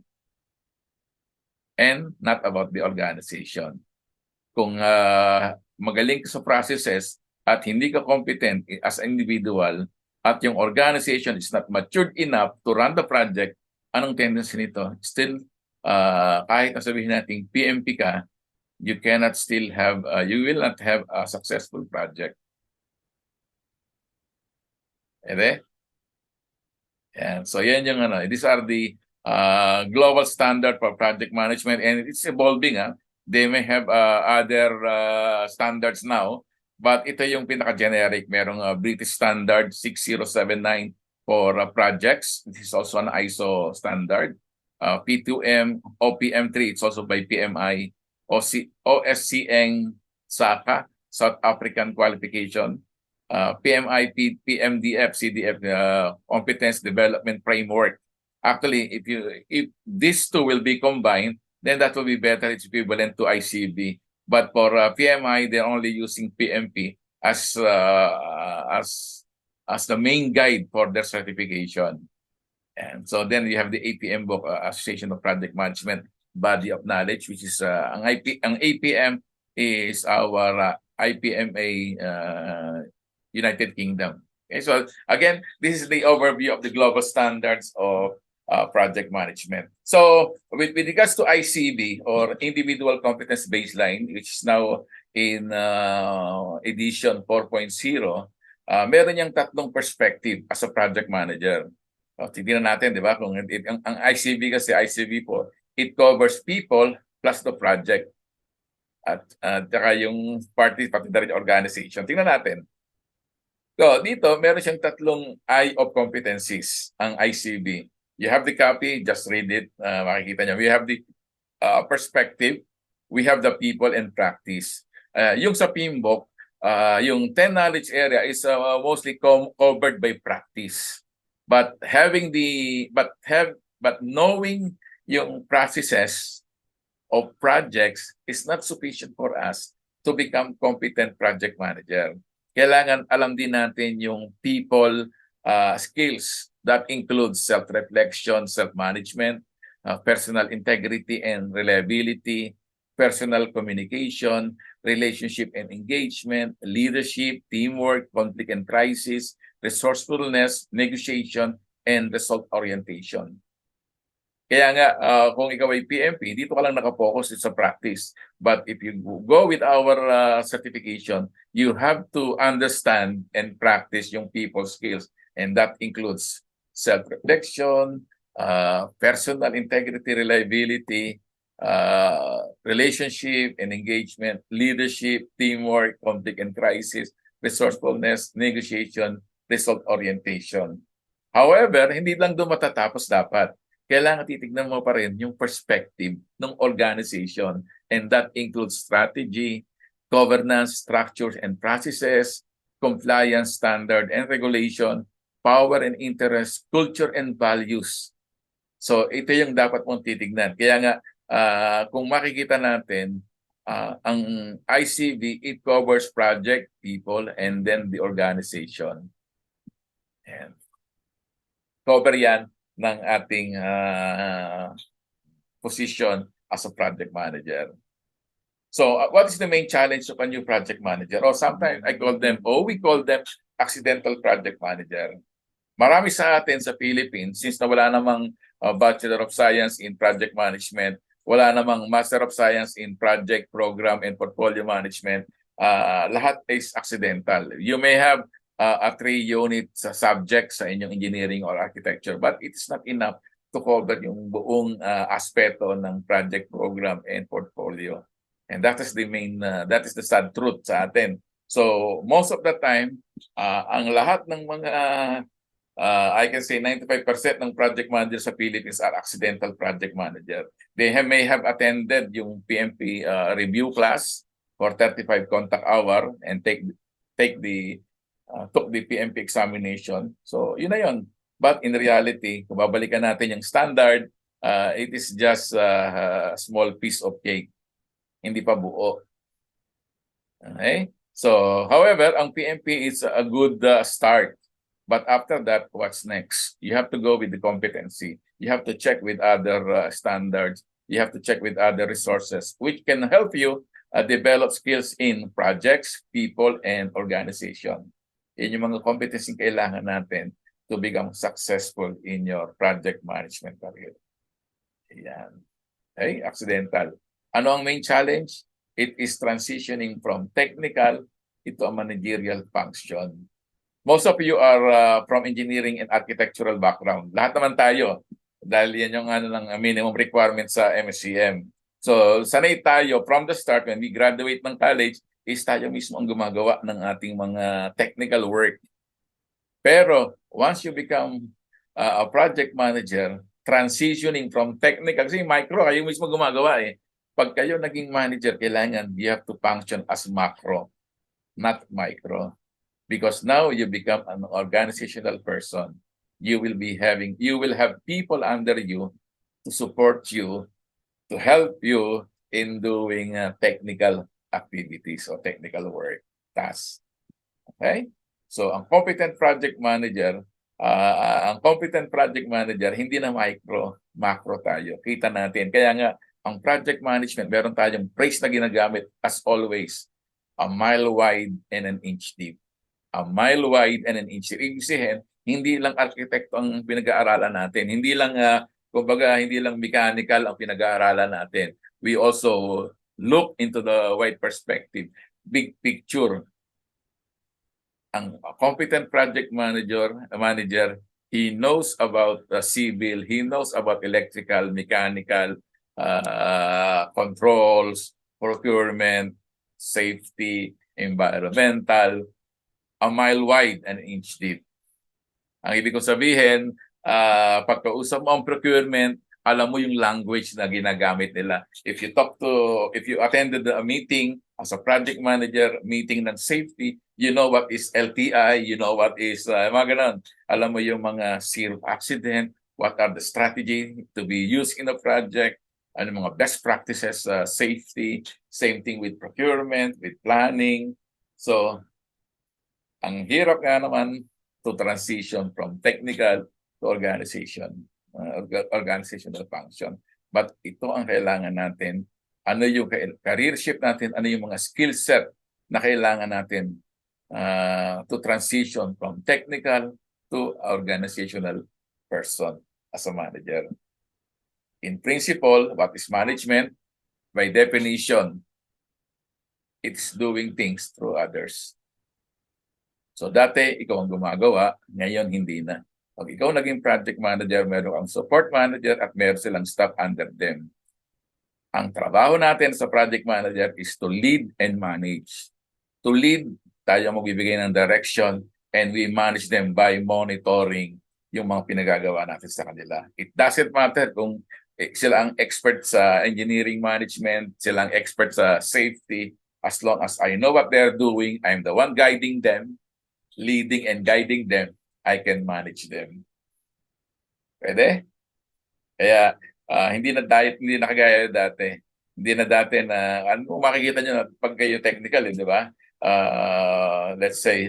And not about the organization. Kung magaling ka sa processes at hindi ka competent as an individual at yung organization is not matured enough to run the project, anong tendency nito? Still, kahit sabihin natin PMP ka, you will not have a successful project. Ede? And so yan yung these are the global standard for project management, and it's evolving. They may have other standards now, but ito yung pinaka-generic. Merong British Standard 6079 for projects. This is also an ISO standard. P2M, OPM3, it's also by PMI. OSCM, SACA, South African Qualification. PMI, PMDF, CDF, Competence Development Framework. Actually, if these two will be combined, then that will be better. It's equivalent to ICB. But for PMI, they're only using PMP as the main guide for their certification. And so then you have the APM book, Association of Project Management Body of Knowledge, which is ang APM is our IPMA United Kingdom. Okay, so again, this is the overview of the global standards of project management. So with regards to ICB or Individual Competence Baseline, which is now in edition 4.0, meron niyang tatlong perspective as a project manager. Titignan natin, di ba? Kung ang ICB kasi, ICB po, it covers people plus the project. At saka yung party, pati na rin organization. Tingnan natin. So, dito, meron siyang tatlong I of competencies, ang ICB. You have the copy, just read it, makikita niyo. We have the perspective, we have the people and practice. Yung sa PMBOK, yung 10 knowledge area is mostly covered by practice. But knowing yung processes of projects is not sufficient for us to become competent project manager. Kailangan alam din natin yung people skills that includes self-reflection, self-management, personal integrity and reliability, personal communication, relationship and engagement, leadership, teamwork, conflict and crisis, resourcefulness, negotiation, and result orientation. Kaya nga, kung ikaw ay PMP, dito ka lang nakapokus sa practice. But if you go with our certification, you have to understand and practice yung people skills. And that includes self-reflection, personal integrity, reliability, relationship and engagement, leadership, teamwork, conflict and crisis, resourcefulness, negotiation, result orientation. However, hindi lang doon matatapos dapat. Kailangan titignan mo pa rin yung perspective ng organization. And that includes strategy, governance, structures and processes, compliance, standard and regulation, power and interest, culture and values. So ito yung dapat mong titignan. Kaya nga, kung makikita natin, ang ICB, it covers project, people, and then the organization. And cover yan ng ating position as a project manager. So what is the main challenge of a new project manager? Or sometimes we call them accidental project manager. Marami sa atin sa Philippines, since na wala namang Bachelor of Science in Project Management, wala namang Master of Science in Project, Program, and Portfolio Management, lahat is accidental. You may have a 3-unit subject sa inyong engineering or architecture, but it's not enough to cover yung buong aspeto ng project, program, and portfolio. And that is the sad truth sa atin. So most of the time, ang lahat ng mga I can say 95% ng project managers sa Philippines are accidental project manager. They may have attended yung PMP review class for 35 contact hour and took the PMP examination. So yun na yun. But in reality, kung babalikan natin yung standard, it is just a small piece of cake. Hindi pa buo. Okay? So, however, ang PMP is a good start. But after that, what's next? You have to go with the competency. You have to check with other standards. You have to check with other resources, which can help you develop skills in projects, people, and organization. Yan yung mga competency kailangan natin to become successful in your project management career. Yan. Okay, accidental. Ano ang main challenge? It is transitioning from technical into a managerial function. Most of you are from engineering and architectural background. Lahat naman tayo. Dahil yan yung minimum requirement sa MSCM. So, sanay tayo from the start when we graduate ng college is tayo mismo ang gumagawa ng ating mga technical work. Pero once you become a project manager, transitioning from technical, kasi micro, kayo mismo gumagawa eh. Pag kayo naging manager, kailangan you have to function as macro, not micro. Because now you become an organizational person. you will have people under you to support you, to help you in doing technical activities or technical work, tasks. Okay? So ang competent project manager, hindi na macro tayo. Kita natin. Kaya nga, ang project management, meron tayong phrase na ginagamit as always, a mile wide and an inch deep. A mile wide and an inch deep. Ibig sabihin, hindi lang arkitekto ang pinag-aaralan natin. Hindi lang, hindi lang mechanical ang pinag-aaralan natin. We also look into the wide perspective, big picture. Ang competent project manager, he knows about civil, he knows about electrical, mechanical, controls, procurement, safety, environmental, a mile wide and an inch deep. Ang ibig kong sabihin, pagkausap mo ang procurement, alam mo yung language na ginagamit nila. If you attended a meeting as a project manager, meeting ng safety, you know what is LTI, you know what is, mga ganun. Alam mo yung mga zero accident, what are the strategy to be used in a project, ano mga best practices, safety, same thing with procurement, with planning. So, ang hirap nga naman to transition from technical to organizational function. But ito ang kailangan natin. Ano yung career shift natin? Ano yung mga skill set na kailangan natin to transition from technical to organizational person as a manager? In principle, what is management? By definition, it's doing things through others. So dati, ikaw ang gumagawa, ngayon hindi na. Pag ikaw naging project manager, meron kang support manager at meron silang staff under them. Ang trabaho natin sa project manager is to lead and manage. To lead, tayo magbibigay ng direction and we manage them by monitoring yung mga pinagagawa natin sa kanila. It doesn't matter kung sila ang expert sa engineering management, sila ang expert sa safety. As long as I know what they're doing, I'm the one guiding them, leading and guiding them, I can manage them. Pwede? Kaya hindi na kagaya dati. Hindi na dati na ano makikita niyo pag kayo technical, di ba? Let's say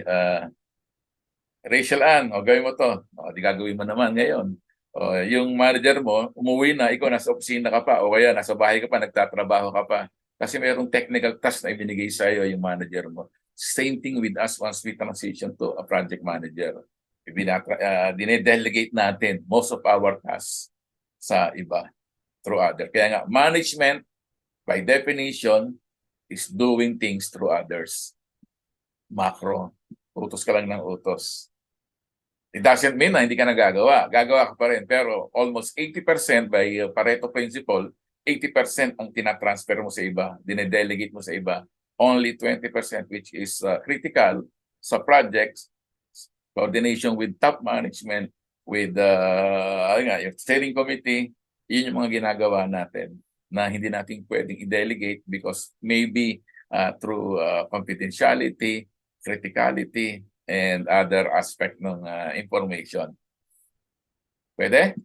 Rachel Ann, gawin mo to. Di gagawin mo naman ngayon. Yung manager mo, umuwi na, ikaw nasa opisina ka pa o kaya nasa bahay ka pa, nagtatrabaho ka pa. Kasi mayroong technical task na ibinigay sa iyo yung manager mo. Same thing with us once we transition to a project manager. Dinedelegate natin most of our tasks sa iba through other. Kaya nga, management, by definition, is doing things through others. Macro. Utos ka lang ng utos. It doesn't mean na hindi ka nagagawa. Gagawa ka pa rin. Pero almost 80% by Pareto principle, 80% ang tinatransfer mo sa iba, dinedelegate mo sa iba. Only 20% which is critical sa projects, coordination with top management, with yung steering committee, yun yung mga ginagawa natin na hindi natin pwedeng i-delegate because maybe through confidentiality, criticality, and other aspect ng information. Pwede?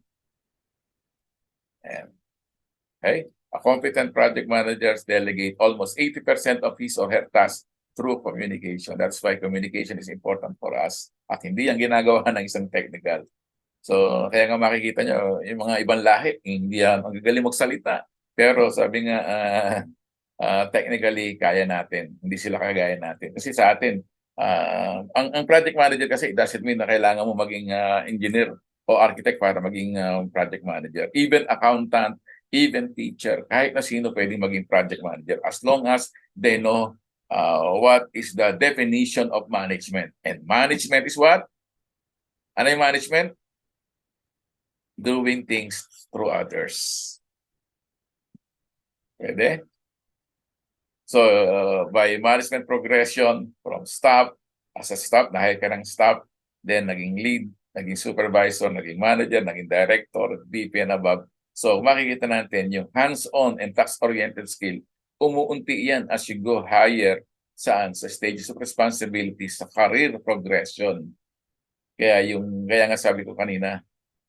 Okay? A competent project manager delegate almost 80% of his or her tasks through communication. That's why communication is important for us. At hindi ang ginagawa ng isang technical. So, kaya nga makikita nyo, yung mga ibang lahi, hindi yan magagaling magsalita. Pero sabi nga, technically, kaya natin. Hindi sila kagaya natin. Kasi sa atin, ang project manager kasi, it doesn't mean na kailangan mo maging engineer o architect para maging project manager. Even accountant, even teacher, kahit na sino pwedeng maging project manager as long as they know what is the definition of management. And management is what? Ano yung management? Doing things through others. Pwede? So, by management progression from staff, as a staff, na-hire ka ng staff, then naging lead, naging supervisor, naging manager, naging director, VP and above. So, makikita natin yung hands-on and task-oriented skill. Umuunti yan as you go higher sa stages of responsibility sa career progression. Kaya nga sabi ko kanina,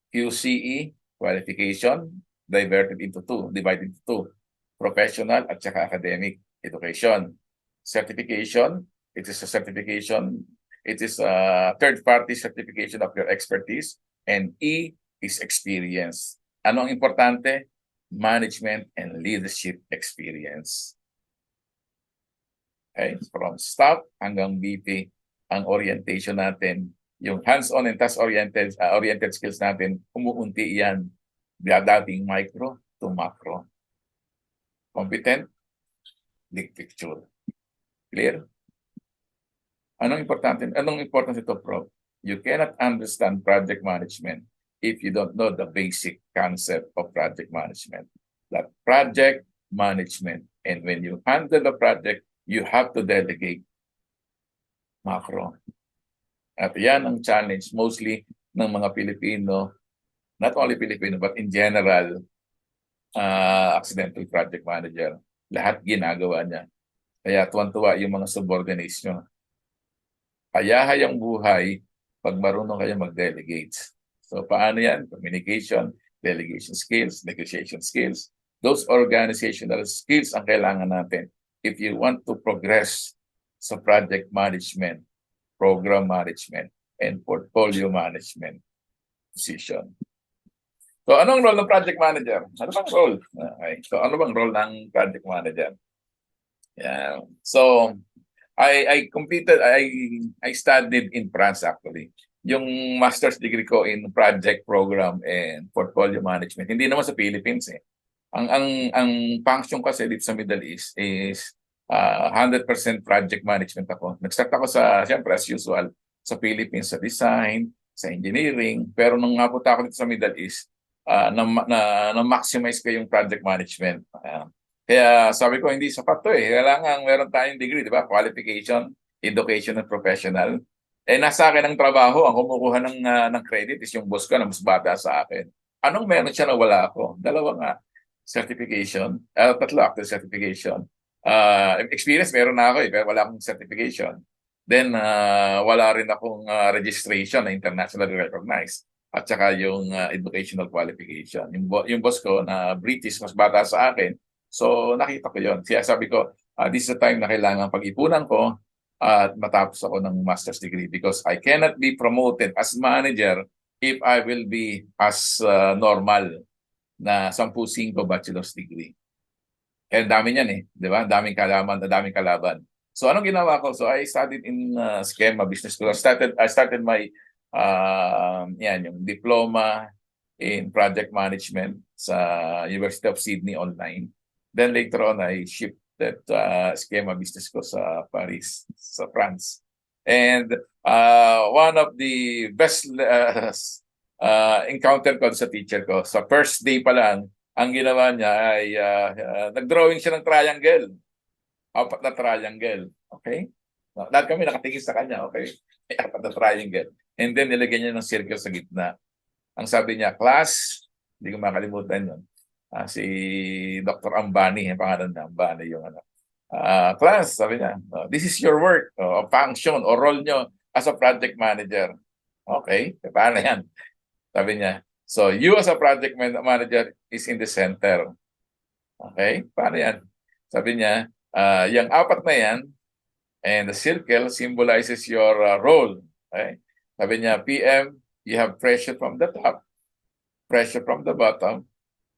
QCE, qualification, divided into two. Professional at saka academic education. Certification, it is a certification, it is a third-party certification of your expertise. And E is experience. Ano ang importante? Management and leadership experience. Okay? From staff hanggang VP, ang orientation natin, yung hands-on and task-oriented oriented skills natin, umuunti yan. Dating micro to macro. Competent, big picture. Clear? Anong importance ito, Prof? You cannot understand project management if you don't know the basic concept of project management. That project management. And when you handle the project, you have to delegate macro. At yan ang challenge mostly ng mga Pilipino, not only Filipino, but in general, accidental project manager. Lahat ginagawa niya. Kaya tuwan-tuwa yung mga subordinates nyo. Kayahay ang buhay pag marunong kayo mag-delegate. So paano yan? Communication, delegation skills, negotiation skills. Those organizational skills ang kailangan natin if you want to progress sa project management, program management, and portfolio management position. So anong role ng project manager? Ano bang role? Okay. So ano bang role ng project manager? Yeah. So I studied in France actually. Yung master's degree ko in project program and portfolio management. Hindi naman sa Philippines eh. Ang function kasi dito sa Middle East is 100% project management ako. Nag-start ako siyempre as usual, sa Philippines, sa design, sa engineering. Pero nung napunta ako dito sa Middle East, na-maximize ko yung project management. Kaya sabi ko, hindi sapat to eh. Kailangan meron tayong degree, di ba? Qualification, education, and professional. Nasa akin ang trabaho, ang kumukuha ng credit is yung boss ko na mas bata sa akin. Anong meron siya na wala ako? Dalawa nga. Certification, tatlo active certification. Experience meron na ako eh, pero wala akong certification. Then, wala rin akong registration na internationally recognized. At saka yung educational qualification. Yung boss ko na British, mas bata sa akin. So, nakita ko yun. Kaya sabi ko, this is the time na kailangan pag-ipunan ko at matapos ako ng master's degree because I cannot be promoted as manager if I will be as normal na 10-5 bachelor's degree. Kaya dami niyan eh, di ba? Daming kalaban. So anong ginawa ko? So I studied in schema business school. I started my yung diploma in project management sa University of Sydney online. Then later on I shifted schema business ko sa Paris, sa France. And one of the best encounter ko sa teacher ko, sa first day pa lang, ang ginawa niya ay nag-drawing siya ng triangle. 4 na triangle. Okay? Lahat kami nakatingin sa kanya. Okay? 4 na triangle. And then nilagyan niya ng circle sa gitna. Ang sabi niya, class, hindi ko makalimutan yun. Si Dr. Ambani, yung pangalan na Ambani yung ano. Class, sabi niya, this is your work, function, or role nyo as a project manager. Okay, paano yan? Sabi niya, so you as a project manager is in the center. Okay, paano yan? Sabi niya, yung 4 na yan, and the circle symbolizes your role. Okay? Sabi niya, PM, you have pressure from the top, pressure from the bottom,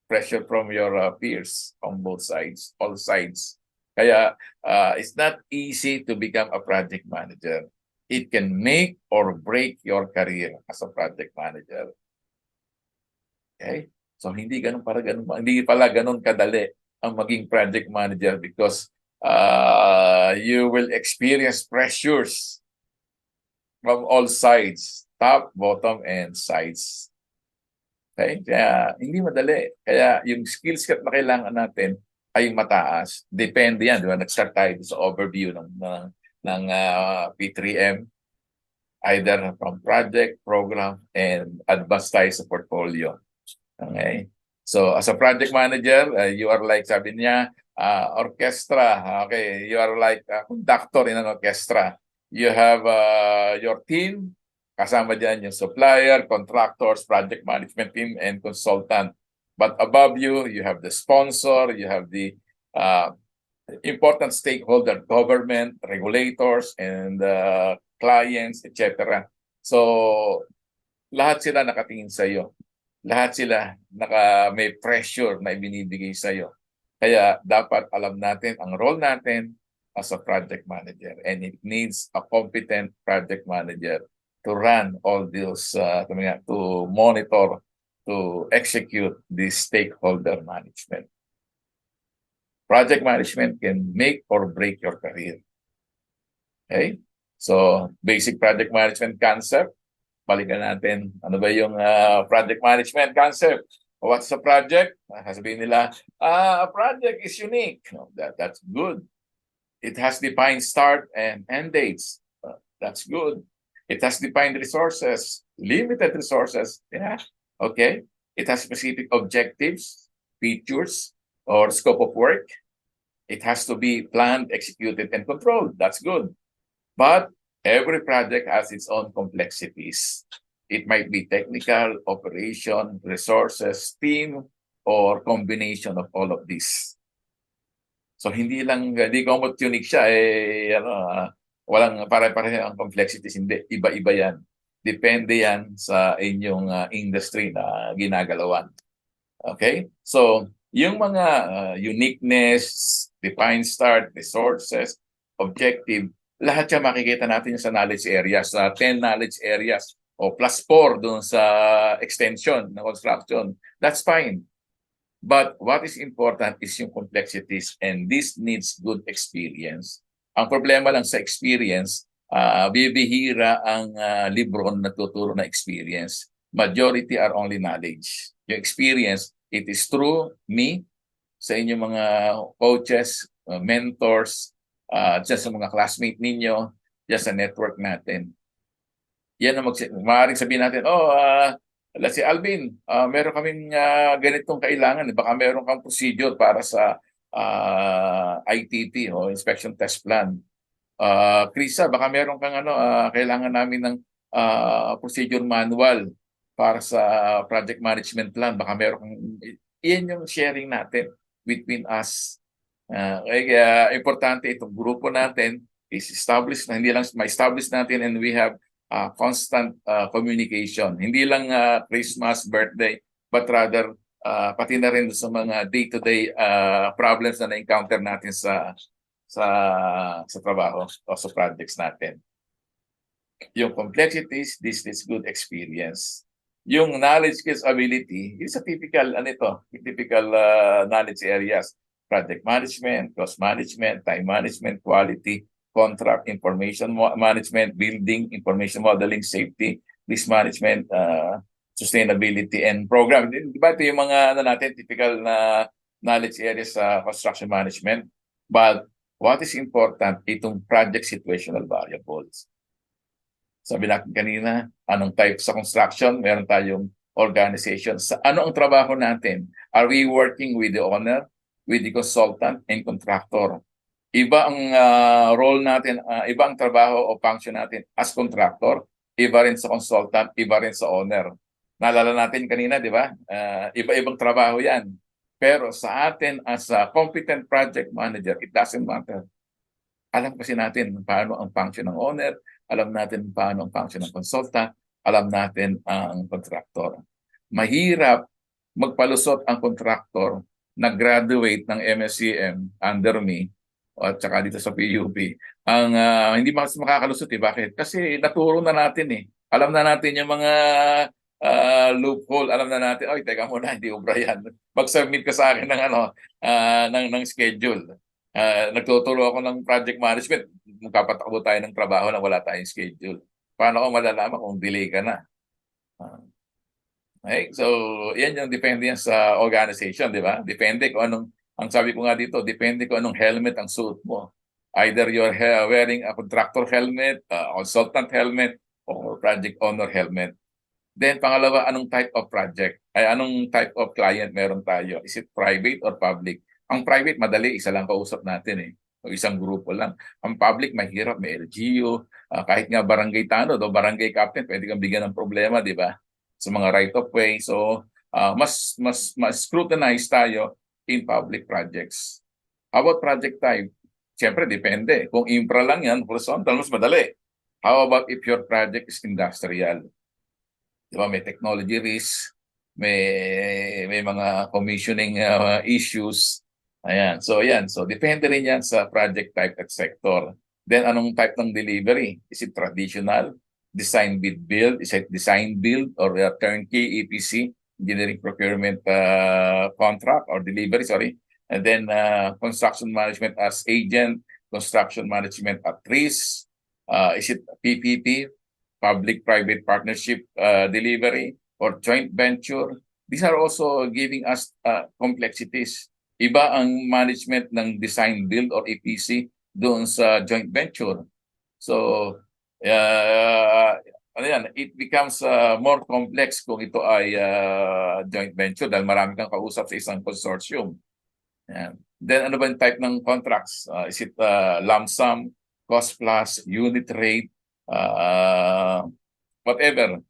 pressure from your peers on both sides, all sides. Kaya it's not easy to become a project manager. It can make or break your career as a project manager. Okay? So hindi pala ganun kadali ang maging project manager because you will experience pressures from all sides, top, bottom, and sides. Okay? Kaya hindi madali. Kaya yung skill set na kailangan natin ay mataas. Depende yan. Di ba? Nag-start tayo sa overview ng P3M. Either from project, program, and advance tayo sa portfolio. Okay? So as a project manager, you are like, sabi niya, orchestra. Okay? You are like a conductor in an orchestra. You have your team, Kasama dyan yung supplier, contractors, project management team, and consultant. But above you, you have the sponsor, you have the important stakeholder, government, regulators, and clients, etc. So, lahat sila nakatingin sa iyo. Lahat sila may pressure na ibinibigay sa iyo. Kaya dapat alam natin ang role natin as a project manager, and it needs a competent project manager to run all those, to monitor, to execute this stakeholder management. Project management can make or break your career. Okay? So, basic project management concept. Balikan natin, ano ba yung project management concept? What's a project? Sasabihin nila, a project is unique. No, that's good. It has defined start and end dates. That's good. It has defined resources, limited resources. Yeah, okay. It has specific objectives, features, or scope of work. It has to be planned, executed, and controlled. That's good. But every project has its own complexities. It might be technical, operation, resources, team, or combination of all of these. So hindi komot unique siya, walang pare-pareho ang complexities, hindi. Iba-iba yan. Depende yan sa inyong industry na ginagalawan. Okay? So, yung mga uniqueness, defined start, resources, objective, lahat yan makikita natin sa knowledge areas, sa 10 knowledge areas, o plus 4 dun sa extension ng construction. That's fine. But what is important is yung complexities, and this needs good experience. Ang problema lang sa experience, bibihira ang libro na nagtuturo na experience. Majority are only knowledge. Yung experience, it is through me, sa inyong mga coaches, mentors, dyan sa mga classmate ninyo, dyan sa network natin. Yan ang maaaring sabihin natin, let's say, Alvin, meron kaming ganitong kailangan. Baka meron kang procedure para sa ITT o Inspection Test Plan. Krisa, baka meron kang kailangan namin ng procedure manual para sa project management plan. Baka meron kang... Yan yung sharing natin between us. Kaya importante itong grupo natin is established na hindi lang ma-establish natin, and we have constant communication. Hindi lang Christmas, birthday, but rather pati na rin sa mga day-to-day problems na na-encounter natin sa trabaho o sa projects natin. Yung complexities, this is good experience. Yung knowledge, skills, ability is a typical knowledge areas. Project management, cost management, time management, quality, contract, information management, building, information modeling, safety, risk management, sustainability, and program. Diba ito yung mga typical na knowledge areas sa construction management? But what is important, itong project situational variables. Sabi natin kanina, anong type sa construction? Meron tayong organization. Ano ang trabaho natin? Are we working with the owner, with the consultant, and contractor? Iba ang role natin, iba ang trabaho o function natin as contractor, iba rin sa consultant, iba rin sa owner. Naalala natin kanina, di ba? Iba-ibang trabaho yan. Pero sa atin as a competent project manager, it doesn't matter. Alam kasi natin paano ang function ng owner, alam natin paano ang function ng consultant, alam natin ang contractor. Mahirap magpalusot ang contractor na graduate ng MSCM under me at saka dito sa PUP. Ang hindi makakalusot bakit? Kasi naturo na natin Alam na natin yung mga loophole, alam na natin, teka muna, hindi obra yan. Mag-submit ka sa akin ng ng schedule. Nagtuturo ako ng project management, magpapatakbo tayo ng trabaho na wala tayong schedule. Paano ko malalaman kung delay ka na? Okay? So, yan yung depende yan sa organization, di ba? Depende kung anong, ang sabi ko nga dito, depende kung anong helmet ang suit mo. Either you're wearing a contractor helmet, a consultant helmet, or project owner helmet. Then, pangalawa, anong type of project? Anong type of client meron tayo? Is it private or public? Ang private, madali, isa lang kausap natin o isang grupo lang. Ang public, mahirap, may LGU, kahit nga barangay tanod o barangay captain, pwede kang bigyan ng problema, di ba? Sa mga right of way. So, mas scrutinize tayo in public projects. How about project type? Siyempre, depende. Kung infra lang yan, horizontal, mas madali. How about if your project is industrial? Di ba, may technology risk, may mga commissioning issues. Ayan. So, yan. So, depende rin yan sa project type at sector. Then, anong type ng delivery? Is it traditional? Design bid build? Is it design build or turnkey EPC? Engineering procurement contract or delivery, sorry. And then, construction management as agent, construction management at risk. Is it PPP? Public-private partnership delivery or joint venture. These are also giving us complexities. Iba ang management ng design build or EPC doon sa joint venture. So, ano yan, it becomes more complex kung ito ay joint venture dahil marami kang kausap sa isang consortium. Yan. Then ano ba yung type ng contracts? Is it lump sum, cost plus, unit rate, whatever,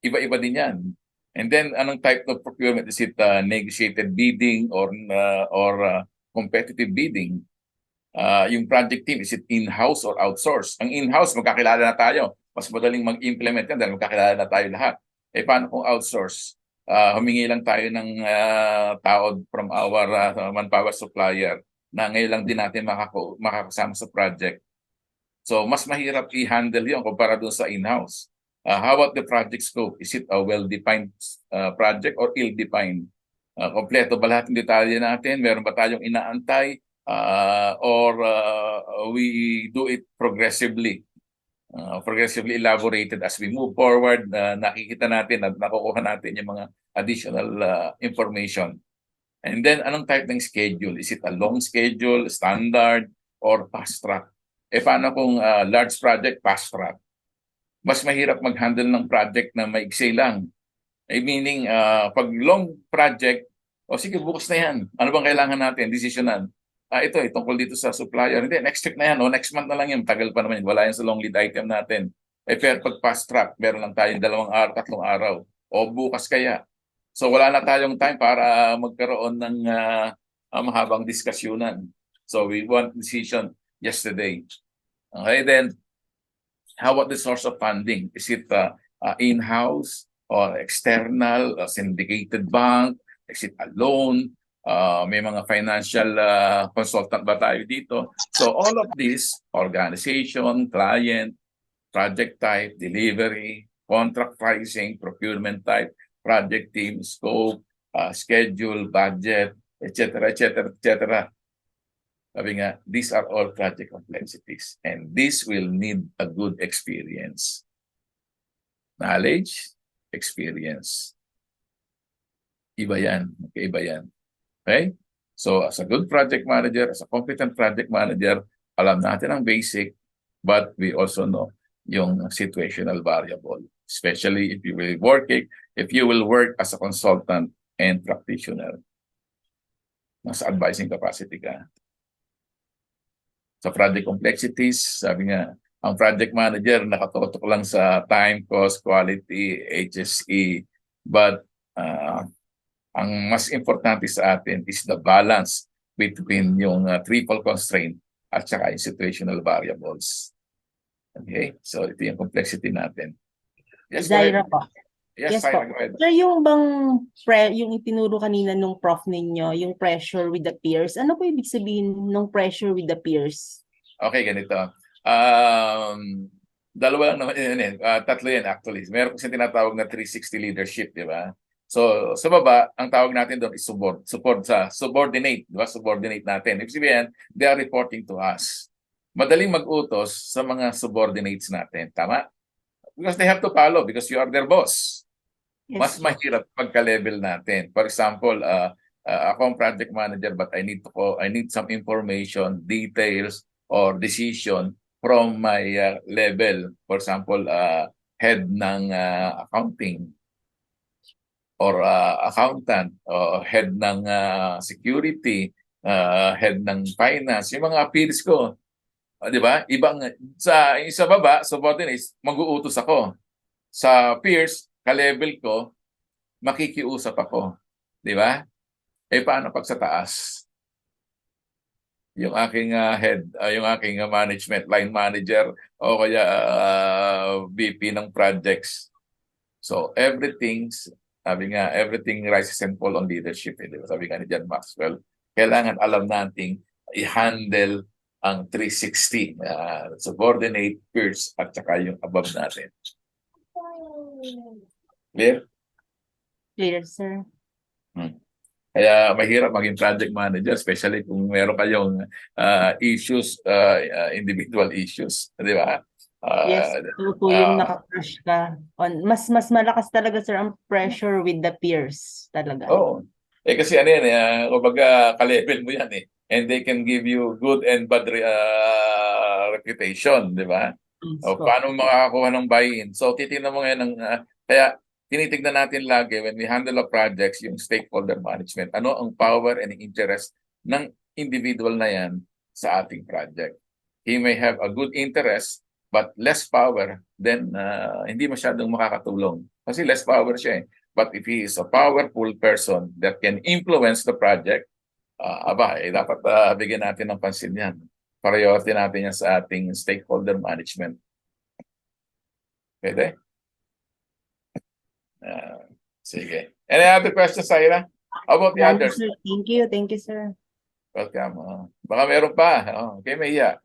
iba-iba din yan. And then, anong type of procurement? Is it negotiated bidding or competitive bidding? Yung project team, is it in-house or outsource? Ang in-house, magkakilala na tayo. Mas madaling mag-implement yan dahil magkakilala na tayo lahat. Eh, paano kung outsource? Humingi lang tayo ng tao from our manpower supplier na ngayon lang din natin makakasama sa project. So, mas mahirap i-handle yun kumpara doon sa in-house. How about the project scope? Is it a well-defined project or ill-defined? Kompleto ba lahat ng detalye natin? Meron ba tayong inaantay? Or we do it progressively? Progressively elaborated as we move forward, nakikita natin at nakukuha natin yung mga additional information. And then, anong type ng schedule? Is it a long schedule, standard, or fast track? Eh, paano kung large project, fast track? Mas mahirap mag-handle ng project na maigsi lang. Eh, meaning, pag long project, sige, bukas na yan. Ano bang kailangan natin? Desisyonan. Ito, tungkol dito sa supplier. Hindi, next week na yan. O next month na lang yan. Tagal pa naman yan. Wala yan sa long lead item natin. Eh, pero pag fast track, meron lang tayong 2 araw, 3 araw. O bukas kaya. So, wala na tayong time para magkaroon ng mahabang diskusyunan. So, we want decision yesterday. Okay, then, how about the source of funding? Is it in-house or external, syndicated bank? Is it a loan? May mga financial consultant ba tayo dito? So all of this, organization, client, project type, delivery, contract pricing, procurement type, project team, scope, schedule, budget, etc., etc., etc. Sabi nga, these are all project complexities and this will need a good experience. Knowledge, experience. Iba yan. Okay, iba yan. Okay? So, as a good project manager, as a competent project manager, alam natin ang basic, but we also know yung situational variable. Especially if you will work as a consultant and practitioner. Nasa advising capacity ka. Sa project complexities, sabi nga, ang project manager nakatutok lang sa time, cost, quality, HSE. But ang mas importante sa atin is the balance between yung triple constraint at saka yung situational variables. Okay? So ito yung complexity natin. Yes, Zaira po. Yes, Yes po. go ahead. Sir, yung yung itinuro kanina nung prof ninyo, yung pressure with the peers, ano po ibig sabihin nung pressure with the peers? Okay, ganito. Dalawa lang naman yun. Tatlo yan actually. Meron kasi tinatawag na 360 leadership, di ba? So, sa baba, ang tawag natin doon is subordinate, di ba? Subordinate natin. Ibig sabihin, they are reporting to us. Madaling mag-utos sa mga subordinates natin. Tama? Because they have to follow because you are their boss. Yes. Mas mahirap pagka-level natin. For example, ako ang project manager but I need some information, details, or decision from my level. For example, head ng accounting or accountant or head ng security head ng finance, yung mga peers ko. Di ba? Ibang, sa baba, subordinates, mag-uutos ako. Sa peers, ka-level ko, makikiusap ako. Di ba? Paano pag sa taas? Yung aking head, yung aking management, line manager, o kaya VP ng projects. So everything rises and falls on leadership. Di ba? Sabi nga ni John Maxwell, kailangan alam nating i-handle ang 360, subordinate, peers, at saka yung above natin. Clear? Clear, sir. Kaya mahirap maging project manager, especially kung meron kayong issues, individual issues, di ba? Yes, ito po yung naka-crush ka. Mas malakas talaga, sir, ang pressure with the peers talaga. Oo. Kasi ano yan, kumbaga ka-level mo yan eh. And they can give you good and bad reputation, di ba? O paano makakakuha ng buy-in? So titingnan mo ngayon kaya tinitignan natin lagi when we handle a projects, yung stakeholder management. Ano ang power and interest ng individual na yan sa ating project? He may have a good interest but less power, then hindi masyadong makakatulong. Kasi less power siya eh. But if he is a powerful person that can influence the project, dapat bigyan natin ng pansin yan. Priority natin yan sa ating stakeholder management. Pwede? Sige. Any other questions, Saira? How about the others? Sir. Thank you, sir. Welcome. Baka meron pa. Okay, may iya.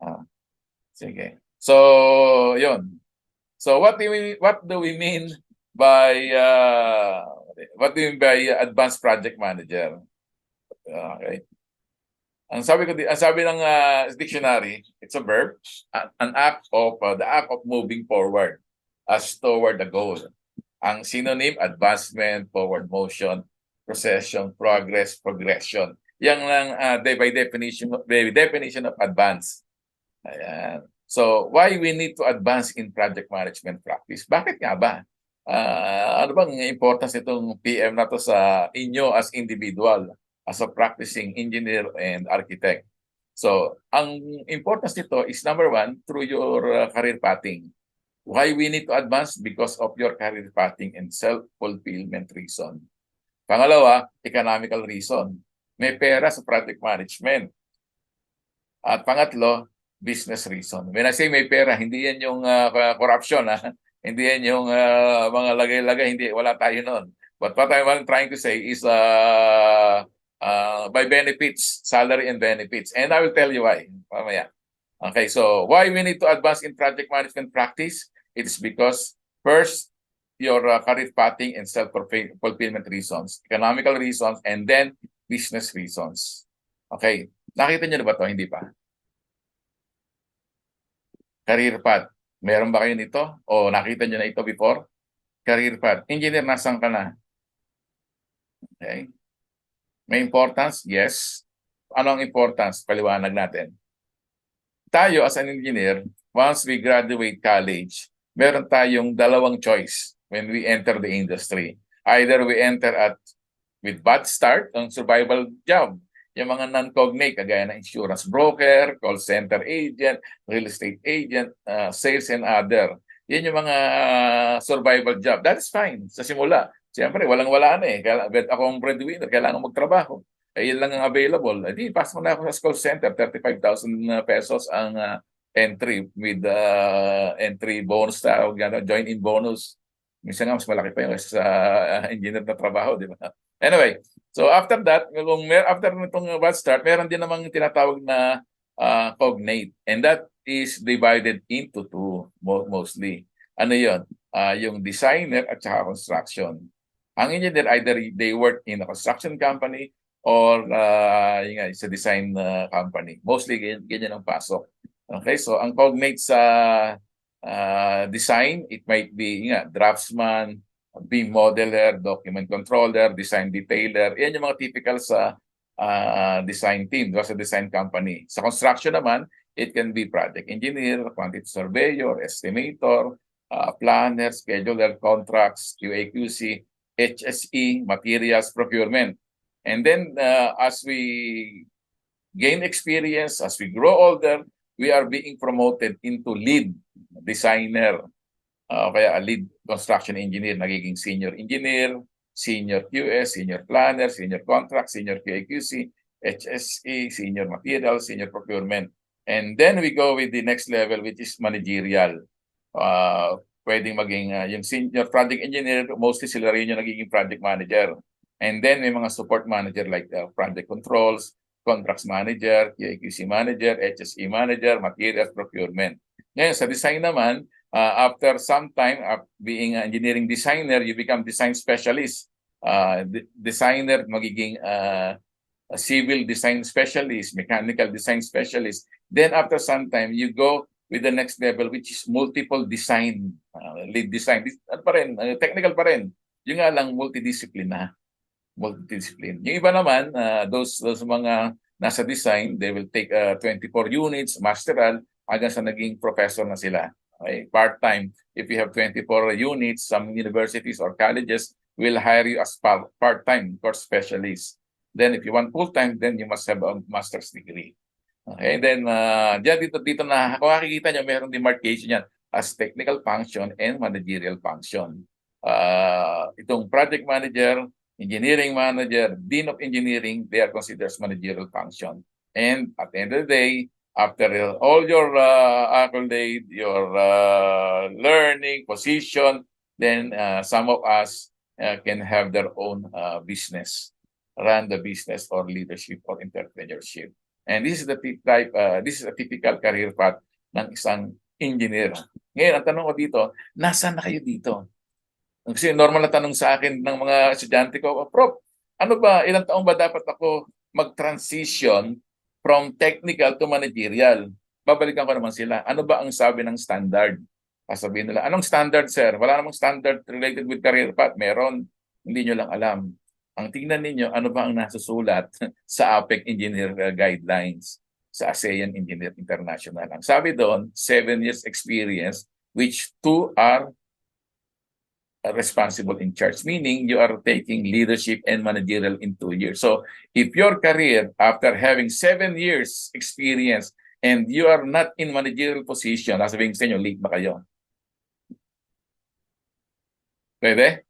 Sige. So, yun. So, what do we mean by advanced project manager? Okay. Ang sabi ng dictionary, it's a verb, the act of moving forward as toward the goal. Ang synonym, advancement, forward motion, procession, progress, progression. Yan lang by definition of advance. Ayan. So, why we need to advance in project management practice? Bakit nga ba? Ano bang importance itong PM na to sa inyo as individual, as a practicing engineer and architect? So, ang importance nito is number one, through your career pathing. Why we need to advance? Because of your career pathing and self-fulfillment reason. Pangalawa, economical reason. May pera sa project management. At pangatlo, business reason. When I say may pera, hindi yan yung corruption. Hindi yan yung mga lagay-lagay. Hindi, wala tayo nun. But what I'm trying to say is by benefits, salary and benefits. And I will tell you why. Mamaya. Okay, so why we need to advance in project management practice? It is because first, your career pathing and self-fulfillment reasons, economical reasons, and then business reasons. Okay, nakita niyo na ba ito? Hindi pa. Career path. Meron ba kayo nito? O nakita niyo na ito before? Career path. Engineer, nasan ka na? Okay. May importance? Yes. Ano ang importance? Paliwanag natin. Tayo as an engineer, once we graduate college, meron tayong dalawang choice when we enter the industry. Either we enter with bad start, ang survival job, yung mga non-cognate, kagaya ng insurance broker, call center agent, real estate agent, sales and other. Yan yung mga survival job. That is fine sa simula. Siyempre, walang-wala na eh. Ako ang breadwinner, kailangan magtrabaho. Yan lang ang available. Di, pasok na ako sa call center, 35,000 pesos ang entry with entry bonus, join-in bonus. Minsan nga, mas malaki pa yung sa engineer na trabaho, di ba? Anyway, so after that, after nitong bad start, meron din namang tinatawag na cognate. And that is divided into two, mostly. Ano yun? Yung designer at saka construction. Ang engineer, either they work in a construction company or it's a design company. Mostly, ganyan ang pasok. Okay, so ang cognate sa design, it might be draftsman, BIM modeler, document controller, design detailer. Yan yung mga typical sa design team, sa design company. Sa construction naman, it can be project engineer, quantity surveyor, estimator, planner, scheduler, contracts, QA/QC, HSE, materials procurement. And then as we gain experience, as we grow older, we are being promoted into lead designer. Kaya a lead construction engineer, nagiging senior engineer, senior QS, senior planner, senior contract, senior QAQC, HSE, senior material, senior procurement. And then we go with the next level, which is managerial. Pwedeng maging yung senior project engineer, mostly sila rin yung nagiging project manager. And then may mga support manager like project controls, contracts manager, QAQC manager, HSE manager, materials procurement. Ngayon, sa design naman, after some time being an engineering designer, you become design specialist. Designer, magiging a civil design specialist, mechanical design specialist. Then after some time, you go with the next level, which is multiple design, lead design. Ano pa rin, technical pa rin. Yung nga lang, multidiscipline. Yung iba naman, those mga nasa design, they will take 24 units, masteral, hanggang sa naging professor na sila. Okay? Part-time. If you have 24 units, some universities or colleges will hire you as part-time course specialist. Then if you want full-time, then you must have a master's degree. Okay, then dito na kung makikita nyo, mayroong demarcation yan as technical function and managerial function. Itong project manager, engineering manager, dean of engineering, they are considered as managerial function. And at the end of the day, after all your accolade, your learning, position, then some of us can have their own business, run the business or leadership or entrepreneurship. And this is the type, this is a typical career path ng isang engineer. Ngayon, ang tanong ko dito, nasaan na kayo dito? Kasi normal na tanong sa akin ng mga estudyante ko, Prof, ano ba, ilang taong ba dapat ako mag-transition from technical to managerial? Babalikan ko naman sila. Ano ba ang sabi ng standard? Sasabihin nila, anong standard, sir? Wala namang standard related with career path. Meron. Hindi nyo lang alam. Ang tingnan ninyo, ano ba ang nasusulat sa APEC Engineer Guidelines, sa ASEAN Engineer International. Ang sabi doon, 7 years experience, which 2 are responsible in charge, meaning you are taking leadership and managerial in 2 years. So if your career, after having 7 years experience, and you are not in managerial position, sabihin sa inyo, late ba kayo? Pwede?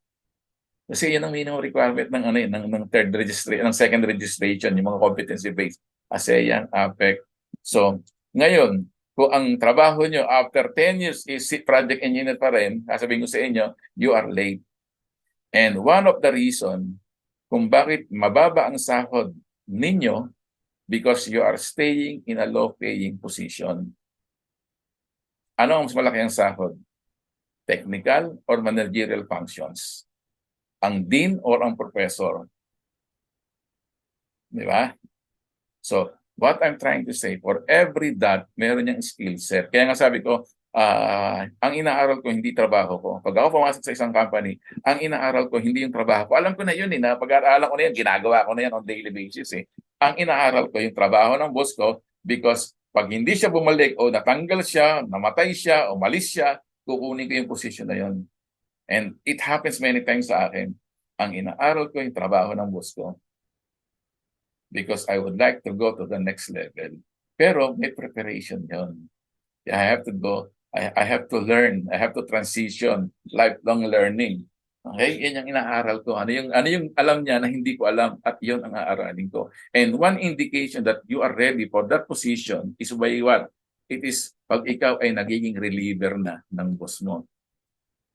Kasi yan ang minimum requirement ng third registration, ng second registration, yung mga competency based, ASEAN, APEC. So, ngayon, kung ang trabaho nyo after 10 years is project engineer pa rin, sasabihin ko sa inyo, you are late. And one of the reason kung bakit mababa ang sahod ninyo, because you are staying in a low-paying position. Ano ang mas malaki ang sahod? Technical or managerial functions? Ang dean or ang professor? Di ba? So, what I'm trying to say, for every dot, meron niyang skill set. Kaya nga sabi ko, ang inaaral ko hindi trabaho ko. Pag ako pumasok sa isang company, ang inaaral ko hindi yung trabaho ko. Alam ko na yun na pag-aaralan ko na yan, ginagawa ko na yan on daily basis Ang inaaral ko yung trabaho ng boss ko, because pag hindi siya bumalik o natanggal siya, namatay siya, umalis siya, kukunin ko yung position na yun. And it happens many times sa akin. Ang inaaral ko yung trabaho ng boss ko, because I would like to go to the next level. Pero may preparation yun. I have to go, I have to learn, I have to transition, lifelong learning. Okay, yan yung inaaral ko. Ano yung alam niya na hindi ko alam, at yun ang aaralin ko. And one indication that you are ready for that position is by what? It is pag ikaw ay nagiging reliever na ng boss mo.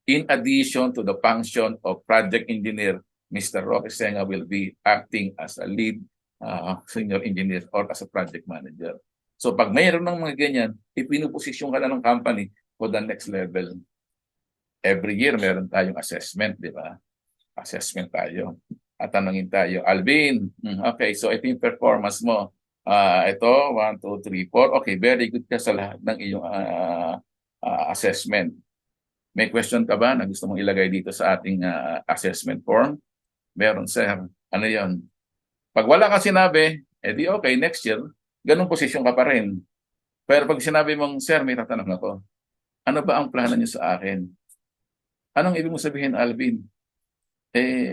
In addition to the function of project engineer, Mr. Roque Senga will be acting as a lead senior engineer or as a project manager. So pag mayroon ng mga ganyan, ipinuposisyon ka na ng company for the next level. Every year meron tayong assessment, di ba? Assessment tayo. At tanongin tayo, Alvin, okay, so ito yung performance mo. Ito, 1, 2, 3, 4. Okay, very good ka sa lahat ng iyong assessment. May question ka ba na gusto mong ilagay dito sa ating assessment form? Meron, sir. Ano yon? Pag wala ka sinabi, edi okay, next year, ganung posisyon ka pa rin. Pero pag sinabi mong, sir, may tatanong ako, ano ba ang plano niyo sa akin? Anong ibig mo sabihin, Alvin?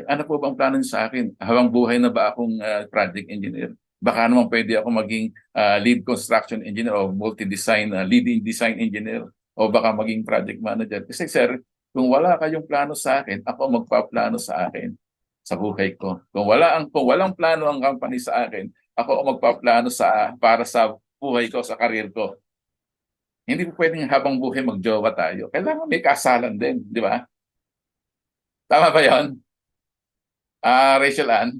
Ano po ba ang plano niyo sa akin? Habang buhay na ba akong project engineer? Baka naman pwede ako maging lead construction engineer o multi-design, lead design engineer o baka maging project manager. Kasi sir, kung wala kayong plano sa akin, ako ang magpaplano sa akin sa buhay ko. Kung walang plano ang company sa akin, ako ang magpaplano para sa buhay ko, sa career ko. Hindi po pwedeng habang buhay magjowa tayo. Kailangan may kasalan din, di ba? Tama ba 'yon? Rachel Ann?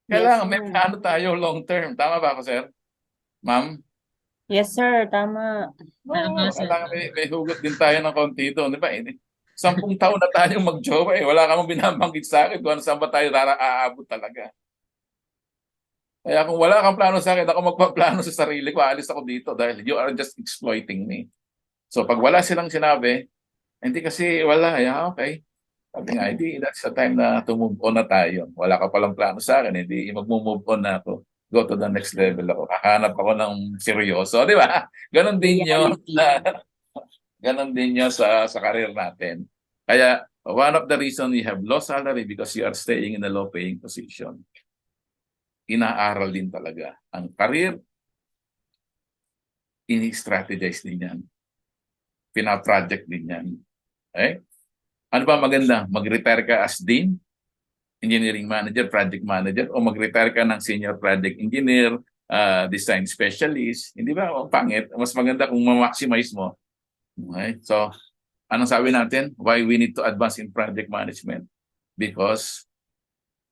Yes, Kailangan may sir. plano tayo long term. Tama ba ako, sir? Ma'am? Yes, sir. Tama. Oo, kailangan may hugot din tayo ng konti doon, di ba? 10 taon na tayong magjowa eh. Wala kang binabanggit sa akin kung saan ba tayo aabot talaga. Kaya kung wala kang plano sa akin, ako magpaplano sa sarili ko, aalis ako dito dahil you are just exploiting me. So pag wala silang sinabi, hindi kasi wala, okay. Sabi nga, hindi, that's the time na to move on na tayo. Wala ka palang plano sa akin, hindi mag-move on na ako. Go to the next level ako. Hahanap ako ng seryoso, di ba? Ganon din yun. Reality. Ganon din yun sa career natin. Kaya, one of the reason you have low salary because you are staying in a low-paying position. Inaaral din talaga. Ang career, ini-strategize din yan. Pina-project din yan. Okay? Ano ba maganda? Mag-retire ka as dean, engineering manager, project manager, o mag-retire ka ng senior project engineer, design specialist. Hindi ba? Ang pangit. Mas maganda kung ma-maximize mo. Okay? So, anong sabi natin? Why we need to advance in project management? Because,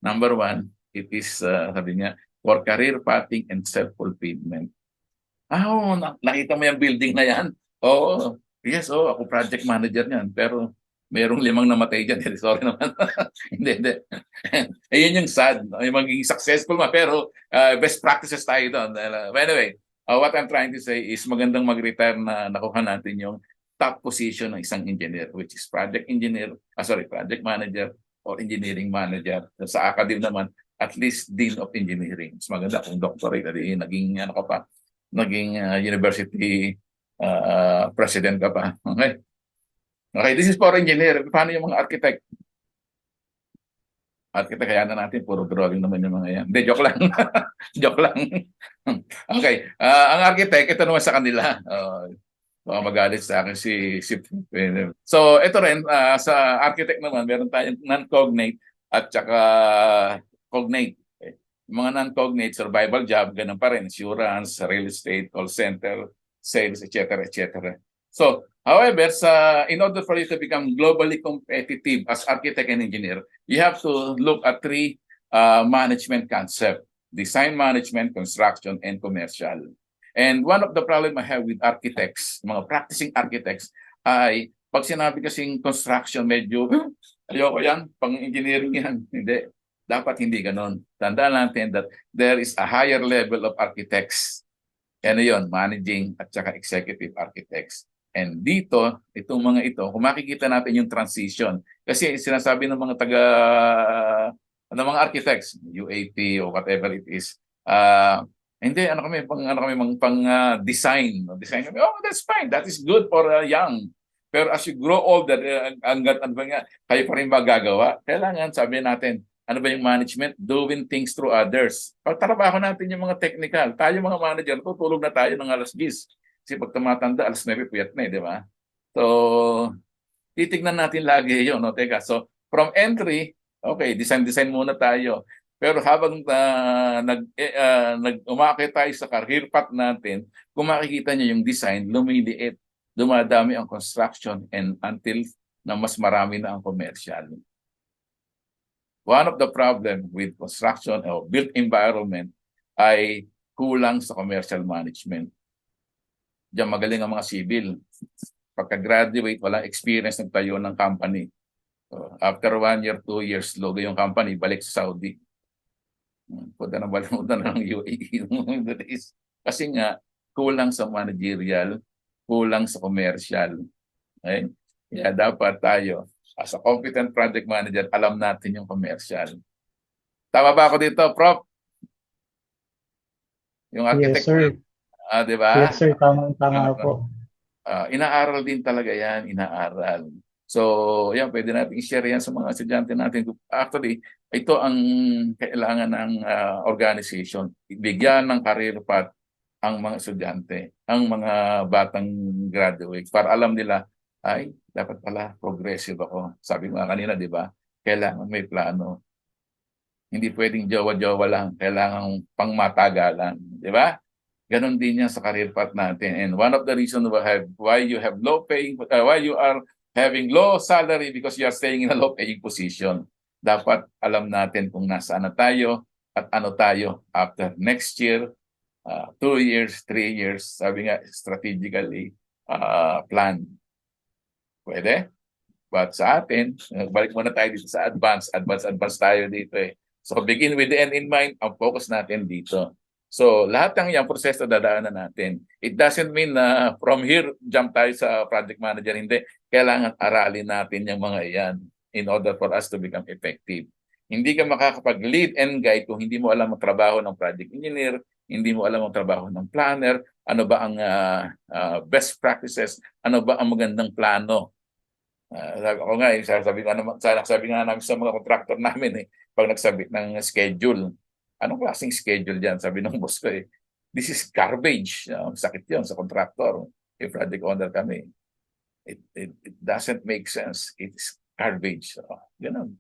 number one, it is, sabi niya, for career pathing and self-fulfillment. Nakita mo yung building na yan? Oo. Yes, ako project manager niyan. Pero merong 5 namatay dyan. Sorry naman. Hindi. Ayun yung sad. Yung magiging successful pero best practices tayo doon. But anyway, what I'm trying to say is magandang mag-retire na nakuha natin yung top position ng isang engineer, which is project manager or engineering manager. Sa academe naman, at least dean of engineering. Mas maganda kung doctorate, naging university president ka pa. Okay, this is for engineer. Paano yung mga architect? Architect, kaya na natin, puro drawing naman yung mga yan. Hindi, joke lang. Joke lang. Okay, ang architect, ito naman sa kanila. Baka magalit sa akin si So, ito rin, sa architect naman, meron tayong non-cognate at saka cognate. Yung mga non-cognate, survival job, ganun pa rin, insurance, real estate, call center, sales, etc., etc. So, however, in order for you to become globally competitive as architect and engineer, you have to look at 3 management concepts: design management, construction, and commercial. And one of the problem I have with architects, mga practicing architects, ay pag sinabi kasing construction, medyo, ayoko yan, pang-engineering yan. Hindi. Dapat hindi ganon. Tandaan natin that there is a higher level of architects. Ano yun? Managing at saka executive architects. And dito, itong mga ito, kung makikita natin yung transition, kasi sinasabi ng mga ng mga architects, UAP o whatever it is, hindi, pang design. Design kami, that's fine. That is good for young. Pero as you grow older, kayo pa rin magagawa. Kailangan, sabi natin, ano ba yung management? Doing things through others. Pagtrabaho natin yung mga technical. Tayo mga manager, tutulog na tayo ng alas 10. Kasi pag tumatanda, alas 9, puyat na di ba? So, titignan natin lagi yun. No? Teka, so from entry, okay, design muna tayo. Pero habang umakit tayo sa career path natin, kung makikita niyo yung design, lumiliit, dumadami ang construction and until na mas marami na ang commercial. One of the problem with construction or built environment ay kulang sa commercial management. Diyan magaling ang mga civil. Pagka-graduate, walang experience nagtayo ng company. So, after 1 year, 2 years, logo yung company, balik sa Saudi. Punta na ng UAE. Kasi nga, kulang sa managerial, kulang sa commercial. Okay? Kaya dapat tayo, as a competent project manager, alam natin yung commercial. Tama ba ako dito, Prof? Yung architect, Yes, sir. di ba? Yes, sir. Tama po. Inaaral din talaga yan, inaaral. So, yan, pwede natin i-share yan sa mga estudyante natin. Actually, ito ang kailangan ng organization. Bigyan ng career path ang mga estudyante, ang mga batang graduate para alam nila, ay, dapat pala progressive ako. Sabi mo nga kanina, di ba? Kailangan may plano. Hindi pwedeng jowa-jowa lang. Kailangan pangmatagalan. Di ba? Ganon din yan sa career path natin. And one of the reasons why you have low paying, why you are having low salary because you are staying in a low paying position. Dapat alam natin kung nasaan na tayo at ano tayo after next year, 2 years, 3 years, sabi nga, strategically plan. Pwede? But sa atin, balik muna tayo dito sa advance tayo dito eh. So begin with the end in mind, ang focus natin dito. So lahat ng yung proseso dadaanan natin. It doesn't mean na from here, jump tayo sa project manager. Hindi. Kailangan aralin natin yung mga iyan in order for us to become effective. Hindi ka makakapag-lead and guide kung hindi mo alam ang trabaho ng project engineer, hindi mo alam ang trabaho ng planner, ano ba ang best practices, ano ba ang magandang plano. Ako nga, sabi nga namin sa mga contractor namin pag nagsabit ng schedule, anong klaseng schedule yan? Sabi ng boss ko this is garbage. Sakit yun sa contractor. If project owner kami, it doesn't make sense. It's garbage. Ganun.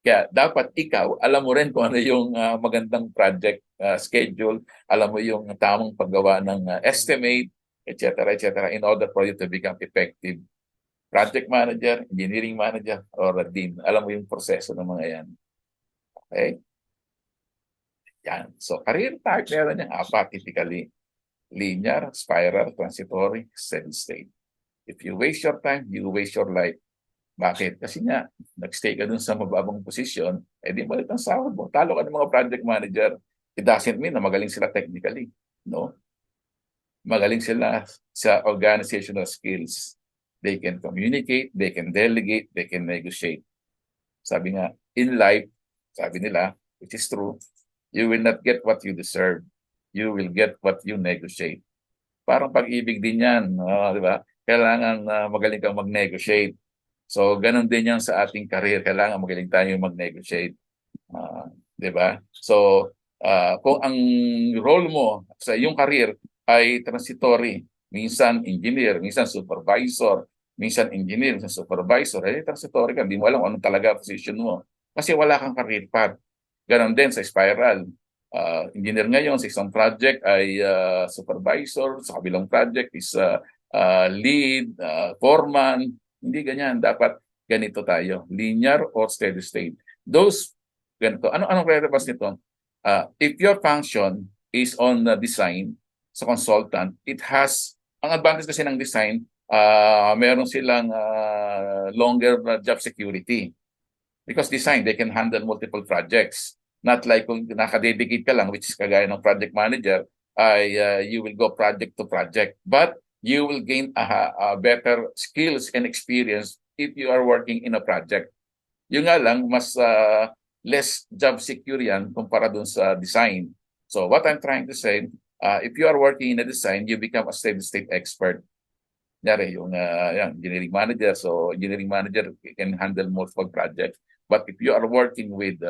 Kaya dapat ikaw, alam mo rin kung ano yung magandang project schedule, alam mo yung tamang paggawa ng estimate, etc., in order for you to become effective project manager, engineering manager, or a dean. Alam mo yung proseso ng mga yan. Okay? Yan. So, career type, meron yung apat typically. Linear, spiral, transitory, steady state. If you waste your time, you waste your life. Bakit? Kasi nga, nag-stay ka dun sa mababang posisyon, di malit ang sahod mo. Talo ka ng mga project manager. It doesn't mean na magaling sila technically. No? Magaling sila sa organizational skills. They can communicate, they can delegate, they can negotiate. Sabi nga, in life, sabi nila, which is true, you will not get what you deserve. You will get what you negotiate. Parang pag-ibig din yan, di ba? Kailangan magaling kang mag-negotiate. So, ganun din yan sa ating career. Kailangan magaling tayo mag-negotiate. Di ba? So, kung ang role mo sa iyong career ay transitory, minsan engineer, minsan supervisor, minsan engineer, minsan supervisor, transitory ka, hindi mo alam anong talaga position mo. Kasi wala kang career path. Ganon din sa spiral. Engineer ngayon sa isang project ay supervisor, sa kabilang project is lead, foreman. Hindi ganyan. Dapat ganito tayo. Linear or steady state. Those, ganito. Anong relevance nito? If your function is on the design, sa consultant, it has, ang advantage kasi ng design, meron silang longer job security. Because design, they can handle multiple projects. Not like kung nakadedicate ka lang, which is kagaya ng project manager, you will go project to project. But you will gain a better skills and experience if you are working in a project. Yung nga lang, mas less job secure yan kumpara dun sa design. So what I'm trying to say, if you are working in a design, you become a steady state expert. Yari, yung engineering manager. So engineering manager can handle multiple projects. But if you are working with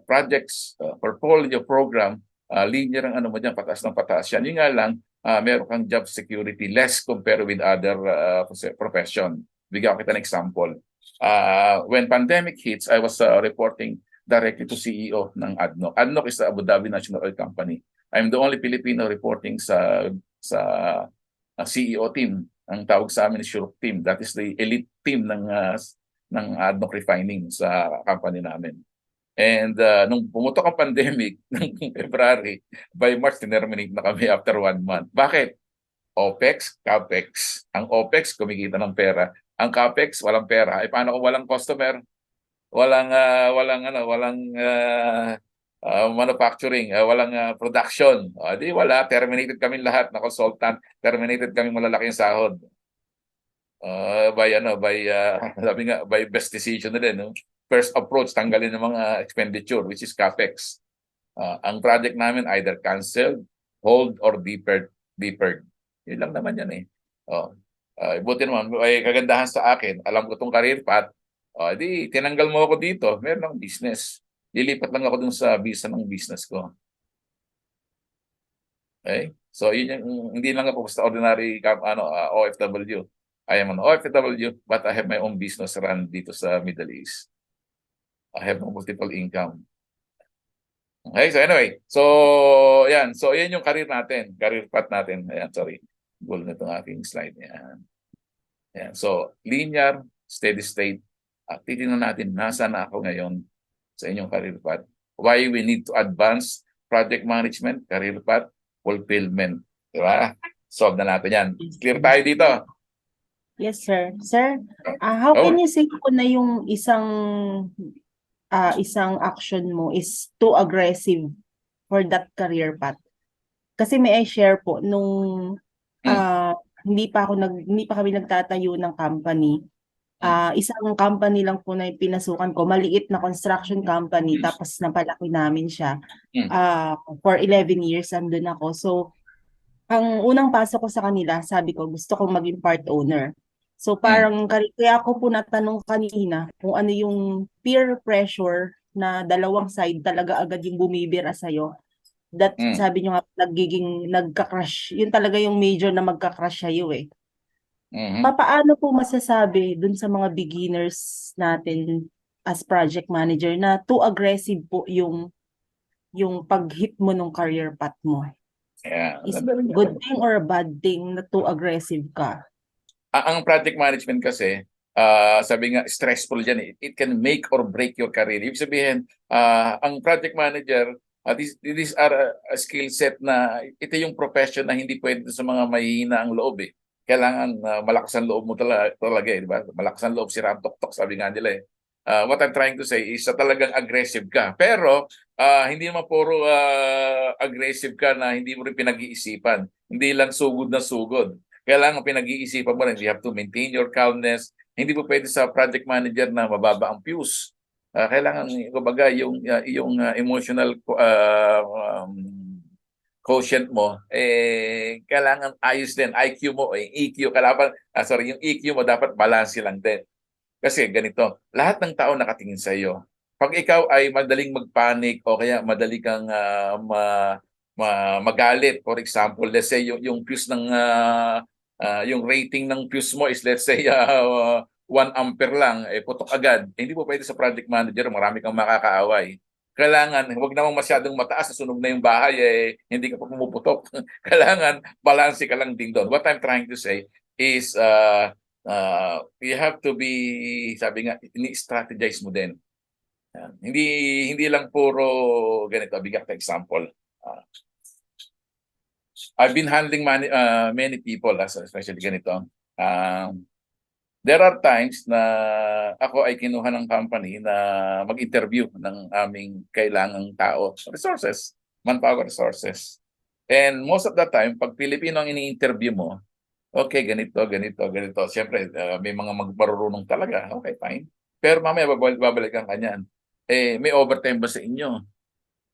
projects, portfolio program, linear ang ano mo dyan, pataas ng pataas yan. Yung nga lang, meron kang job security less compared with other profession. Bigyan kita ng example. When pandemic hits, I was reporting directly to CEO ng ADNOC. ADNOC is the Abu Dhabi National Oil Company. I'm the only Filipino reporting sa CEO team. Ang tawag sa amin is Shuruk team. That is the elite team ng ADNOC refining sa company namin. And nung pumutok ang pandemic ng February, by March, tinerminate na kami after 1 month. Bakit? OPEX, CAPEX. Ang OPEX, kumikita ng pera. Ang CAPEX, walang pera. Paano kung walang customer? Walang manufacturing, walang production. Di wala, terminated kami lahat na consultant, terminated kami malalaking sahod. Sabi nga, by best decision na din. No? First approach, tanggalin ng mga expenditure, which is CAPEX. Ang project namin either canceled, hold, or deferred. Yun lang naman yan . Buti naman, ay kagandahan sa akin, alam ko tong career path, di tinanggal mo ako dito, meron ng business. Lilipat lang ako dun sa visa ng business ko. Okay? So yun yung, hindi lang ako basta ordinary OFW. I am an OFW, but I have my own business run dito sa Middle East. I have multiple income. Okay, so anyway, so yan yung career natin, career path natin. Ayan, sorry. Goal na itong aking slide. Ayan. Ayan. So, linear, steady state. Titingnan natin, nasa na ako ngayon sa inyong career path. Why we need to advance project management, career path, fulfillment. Di ba? Solve na natin yan. Clear tayo dito. Yes, sir. Sir, how Oh, can you say po na yung isang action mo is too aggressive for that career path? Kasi may I share po nung ah, hindi pa kami nagtatayo ng company. Isang company lang po na yung pinasukan ko, maliit na construction company, tapos napalaki namin siya. For 11 years andun ako. So, ang unang pasok ko sa kanila, sabi ko, gusto kong maging part owner. So parang kaya ako po natanong kanina kung ano yung peer pressure na dalawang side talaga agad yung bumibira sa'yo. That sabi nyo nga, nagka-crush. Yun talaga yung major na magka-crush sa'yo eh. Papaano po masasabi dun sa mga beginners natin as project manager na too aggressive po yung pag-hit mo ng career path mo? yeah. Is it a good thing or a bad thing na too aggressive ka? Ang project management kasi, sabi nga, stressful yan. It can make or break your career. Ibig sabihin, ang project manager, these are a skill set na ito yung profession na hindi pwede sa mga mahihina ang loob eh. Kailangan malakas ang loob mo talaga eh, di ba? Malakas ang loob, sira ang tok-tok, sabi nga nila eh. What I'm trying to say is talagang aggressive ka. Pero hindi naman puro aggressive ka na hindi mo rin pinag-iisipan. Hindi lang sugod na sugod. Kailangan pinag-iisipan mo rin. You have to maintain your calmness. Hindi po pwede sa project manager na mababa ang fuse. Kailangan, kumbaga, yung emotional quotient mo, kailangan ayos din. IQ mo, EQ, yung EQ mo dapat balance lang din. Kasi ganito, lahat ng tao nakatingin sa iyo. Pag ikaw ay madaling magpanic o kaya madali kang magalit, for example, let's say yung fuse ng yung rating ng fuse mo is let's say 1 ampere lang, putok agad. Hindi po pwede sa project manager, marami kang makakaaway. Kailangan, huwag namang masyadong mataas, sunog na yung bahay, hindi ka pa pumuputok. Kailangan, balanse ka lang din doon. What I'm trying to say is, you have to be, sabi nga, ini-strategize mo din. Hindi lang puro ganito. Bigyan ka example. I've been handling many people, especially ganito. There are times na ako ay kinuha ng company na mag-interview ng aming kailangang tao, resources, manpower resources. And most of the time, pag Pilipino ang ini-interview mo, okay, ganito. Siyempre, may mga marurunong talaga. Okay, fine. Pero mamaya babalikan ka niyan. May overtime ba sa inyo?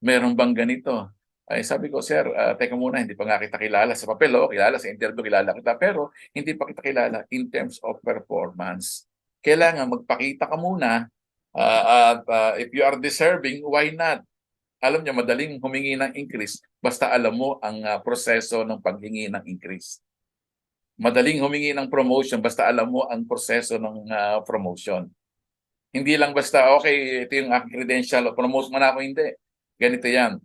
Meron bang ganito? Ay sabi ko, sir, teka muna, hindi pa nga kita kilala sa papel, kilala sa interview, kilala kita, pero hindi pa kita kilala in terms of performance. Kailangan magpakita ka muna at if you are deserving, why not? Alam niyo, madaling humingi ng increase basta alam mo ang proseso ng paghingi ng increase. Madaling humingi ng promotion basta alam mo ang proseso ng promotion. Hindi lang basta, okay, ito yung aking credential, promote mo na ako, hindi. Ganito yan.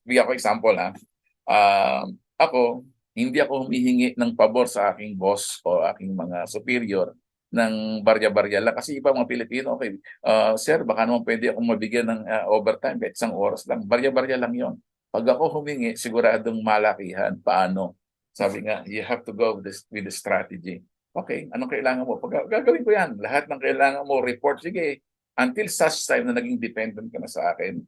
Bigyan ko example ako, hindi ako humihingi ng pabor sa aking boss o aking mga superior ng barya-barya lang. Kasi iba mga Pilipino, okay, sir, baka naman pwede akong mabigyan ng overtime kahit isang oras lang. Barya-barya lang yon. Pag ako humingi, siguradong malakihan. Paano? Sabi nga, you have to go with the strategy. Okay, anong kailangan mo? Pag gagawin ko yan, lahat ng kailangan mo, report, sige. Until such time na naging dependent ka na sa akin,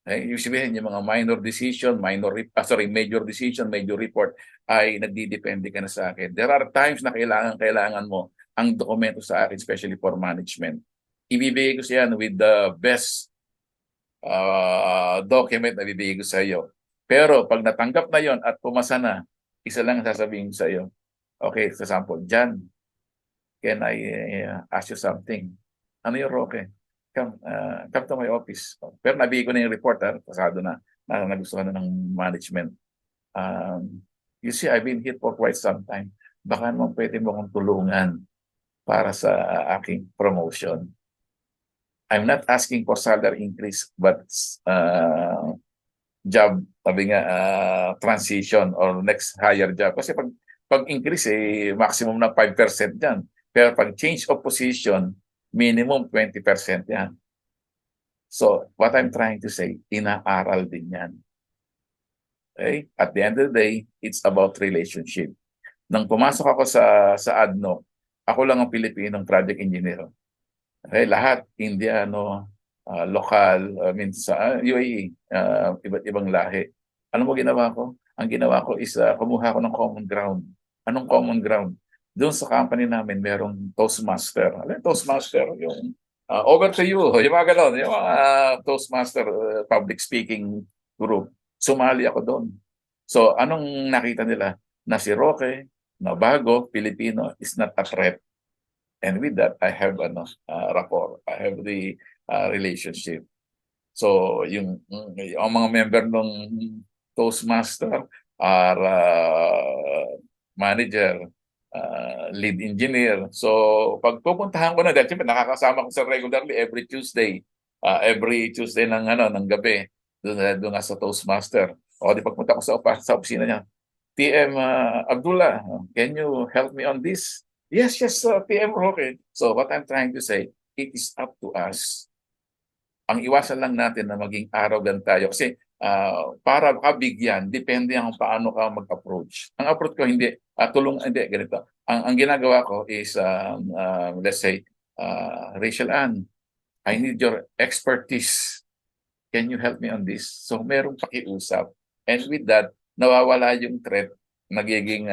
ibig sabihin yung mga major decision, major report ay nagdidepende ka na sa akin. There are times na kailangan mo ang dokumento sa akin, especially for management. Ibibigay ko siya with the best document na ibibigay ko sa iyo. Pero pag natanggap na yon at pumasa na, isa lang ang sasabihin sa iyo. Okay, for example, John, can I ask you something? Ano yung Roque? Come to my office. Pero nabigay ko na yung report, pasado na nagustuhan na ng management. You see, I've been here for quite some time. Baka naman pwede mo akong tulungan para sa aking promotion. I'm not asking for salary increase, but job, sabi nga, transition or next higher job. Kasi pag increase, maximum na 5% yan. Pero pag change of position, minimum 20% yan. So, what I'm trying to say, inaaral din yan. Okay? At the end of the day, it's about relationship. Nang pumasok ako sa ADNOC, ako lang ang Pilipinong project engineer. Okay? Lahat, Indiano, lokal, sa UAE, iba't ibang lahi. Ano mo ginawa ko? Ang ginawa ko is kumuha ko ng common ground. Anong common ground? Doon sa company namin, merong Toastmaster. Alam, Toastmaster, yung over to you, yung mga ganon, yung mga Toastmaster public speaking group. Sumali ako doon. So, anong nakita nila? Na si Roque, na bago, Pilipino, is not a threat. And with that, I have rapport. I have the relationship. So, yung mga member ng Toastmaster are manager, lead engineer. So, pag pupuntahan ko na, dahil siyempre nakakasama ko sa regularly every Tuesday. Every Tuesday ng gabi, doon sa Toastmaster. O di pagpunta ko sa opisina niya, PM Abdullah, can you help me on this? Yes, PM Roque. So what I'm trying to say, it is up to us. Ang iwasan lang natin na maging arrogant tayo. Kasi para kabigyan, depende ang paano ka mag-approach. Ang approach ko hindi, hindi, ganito. Ang ginagawa ko is, let's say, Rachel Ann, I need your expertise. Can you help me on this? So merong pakiusap. And with that, nawawala yung threat, nagiging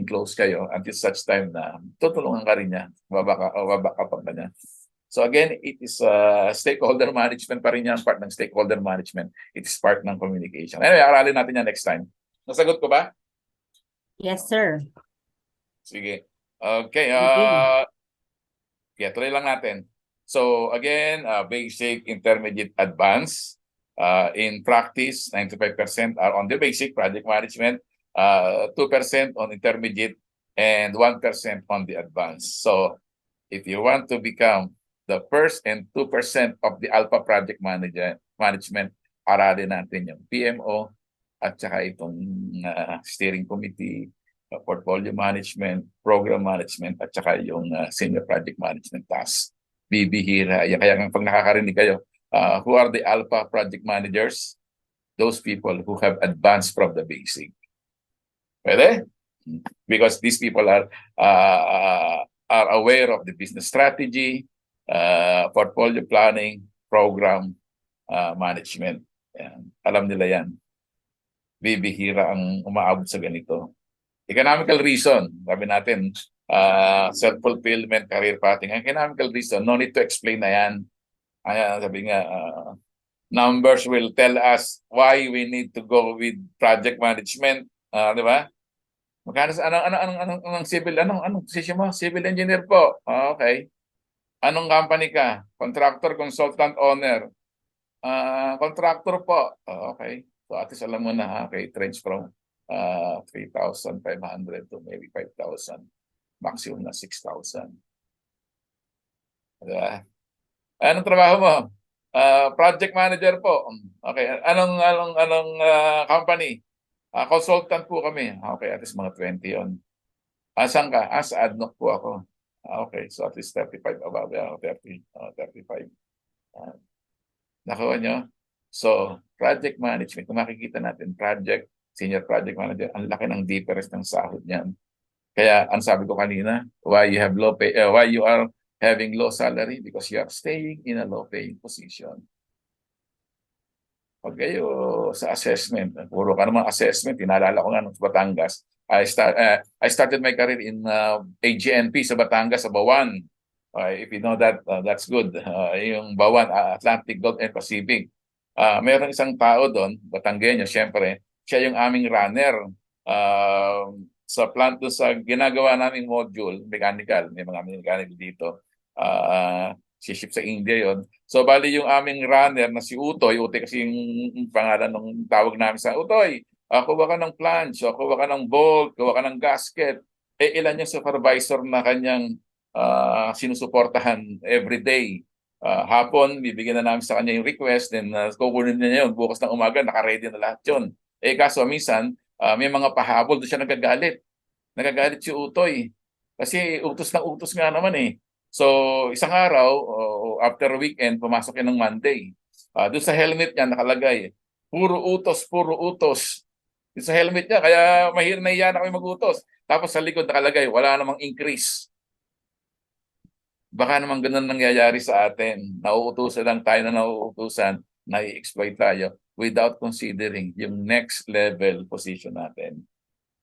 close kayo until such time na tutulungan ka rin niya, babaka pa niya. So again, it is stakeholder management pa rin yan, part ng stakeholder management. It is part ng communication. Anyway, aralin natin yan next time. Nasagot ko ba? Yes, sir. Sige. Okay. Tuloy lang natin. So again, basic, intermediate, advanced. In practice, 95% are on the basic project management, 2% on intermediate, and 1% on the advanced. So if you want to become the 1% and 2% of the Alpha Project Management, aralin natin yung PMO at saka itong steering committee, portfolio management, program management, at saka yung senior project management task. Bibihira. Kaya pag nakakarinig kayo, who are the Alpha project managers? Those people who have advanced from the basic. Pwede? Because these people are aware of the business strategy, portfolio planning, program management. Yan. Alam nila yan. Bibihira ang umaabot sa ganito. Economical reason, sabi natin, self-fulfillment, career pathing. Ang economical reason, no need to explain na yan. Sabi nga, numbers will tell us why we need to go with project management, di ba? Magkano anong civil, anong position mo? Civil engineer po. Okay. Anong company ka? Contractor, consultant, owner. Contractor po. Okay. So at least alam mo na, okay, range from 3,500 to maybe 5,000. Maximum na 6,000. Diba? Anong trabaho mo? Project manager po. Okay. Anong company? Consultant po kami. Okay, at least mga 20 yon. Saan ka? Sa ADNOC po ako. Okay, so at least 35 above. 35. Nakuha nyo? So, project management. Kung makikita natin, senior project manager, ang laki ng difference ng sahod niyan. Kaya, ang sabi ko kanina, why you have low pay, why you are having low salary? Because you are staying in a low paying position. Pag kayo sa assessment, puro ka naman assessment, tinalala ko nga nung sa Batangas, I started my career in AGNP sa Batangas, sa Bawan. If you know that, that's good. Yung Bawan, Atlantic, Gulf and Pacific. Meron isang tao doon, Batanggenyo, syempre, siya yung aming runner sa plant doon sa ginagawa naming module, mechanical, may mga mechanical dito, ship sa India yon. So bali yung aming runner na si Utoy, Utoy kasi yung pangalan ng tawag namin sa Utoy, kuha ka ng planch, kuha ka ng bolt, kuha ka ng gasket. Ilan yung supervisor na kanyang sinusuportahan every day. Hapon, bibigyan na namin sa kanya yung request, then kukunin niya yun. Bukas ng umaga, naka-ready na lahat yun. Kaso minsan, may mga pahabol, doon siya nagagalit. Nagagalit si Utoy. Kasi utos ng utos nga naman eh. So, isang araw, after weekend, pumasok yan ng Monday. Doon sa helmet niya nakalagay, puro utos, puro utos. Doon sa helmet niya, kaya mahirap na iyan na kami mag-utos. Tapos sa likod nakalagay, wala namang increase. Baka naman ganun nangyayari sa atin. Nauutusan lang tayo na nauutusan, nai-exploit tayo without considering yung next level position natin.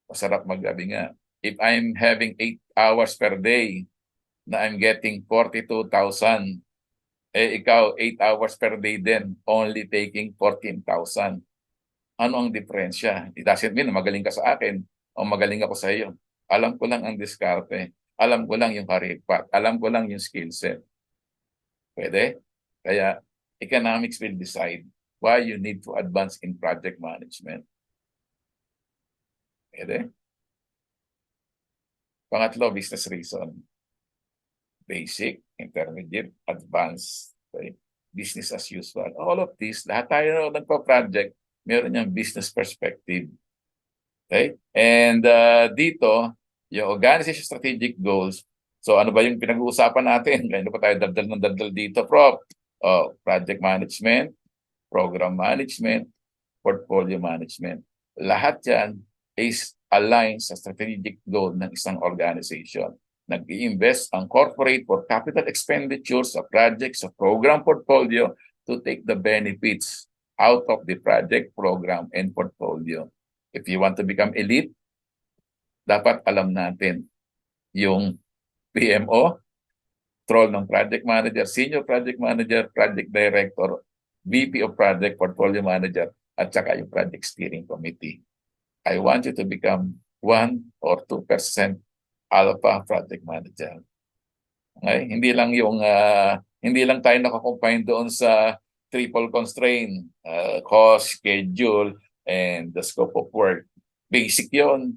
Masarap maggabi nga. If I'm having 8 hours per day na I'm getting 42,000, ikaw 8 hours per day din, only taking 14,000. Ano ang diferensya? It doesn't mean na magaling ka sa akin o magaling ako sa iyo. Alam ko lang ang diskarte. Alam ko lang yung career path. Alam ko lang yung skill set. Pwede? Kaya economics will decide why you need to advance in project management. Pwede? Pangatlo, business reason. Basic, intermediate, advanced. Okay? Business as usual. All of this, lahat tayo nagpa-project, meron yung business perspective. Okay? And dito, yung organization strategic goals. So ano ba yung pinag-uusapan natin? Ganyan pa tayo daldal ng daldal dito, Prof. Project management, program management, portfolio management. Lahat yan is aligned sa strategic goal ng isang organization. Nag-i-invest ang corporate for capital expenditures sa project, sa program portfolio to take the benefits out of the project, program, and portfolio. If you want to become elite, dapat alam natin yung PMO, role ng project manager, senior project manager, project director, VP of project, portfolio manager, at saka yung project steering committee. I want you to become 1 or 2% alpha project manager. Okay? Hindi lang tayo nakakumpine doon sa triple constraint, cost, schedule, and the scope of work. Basic 'yon.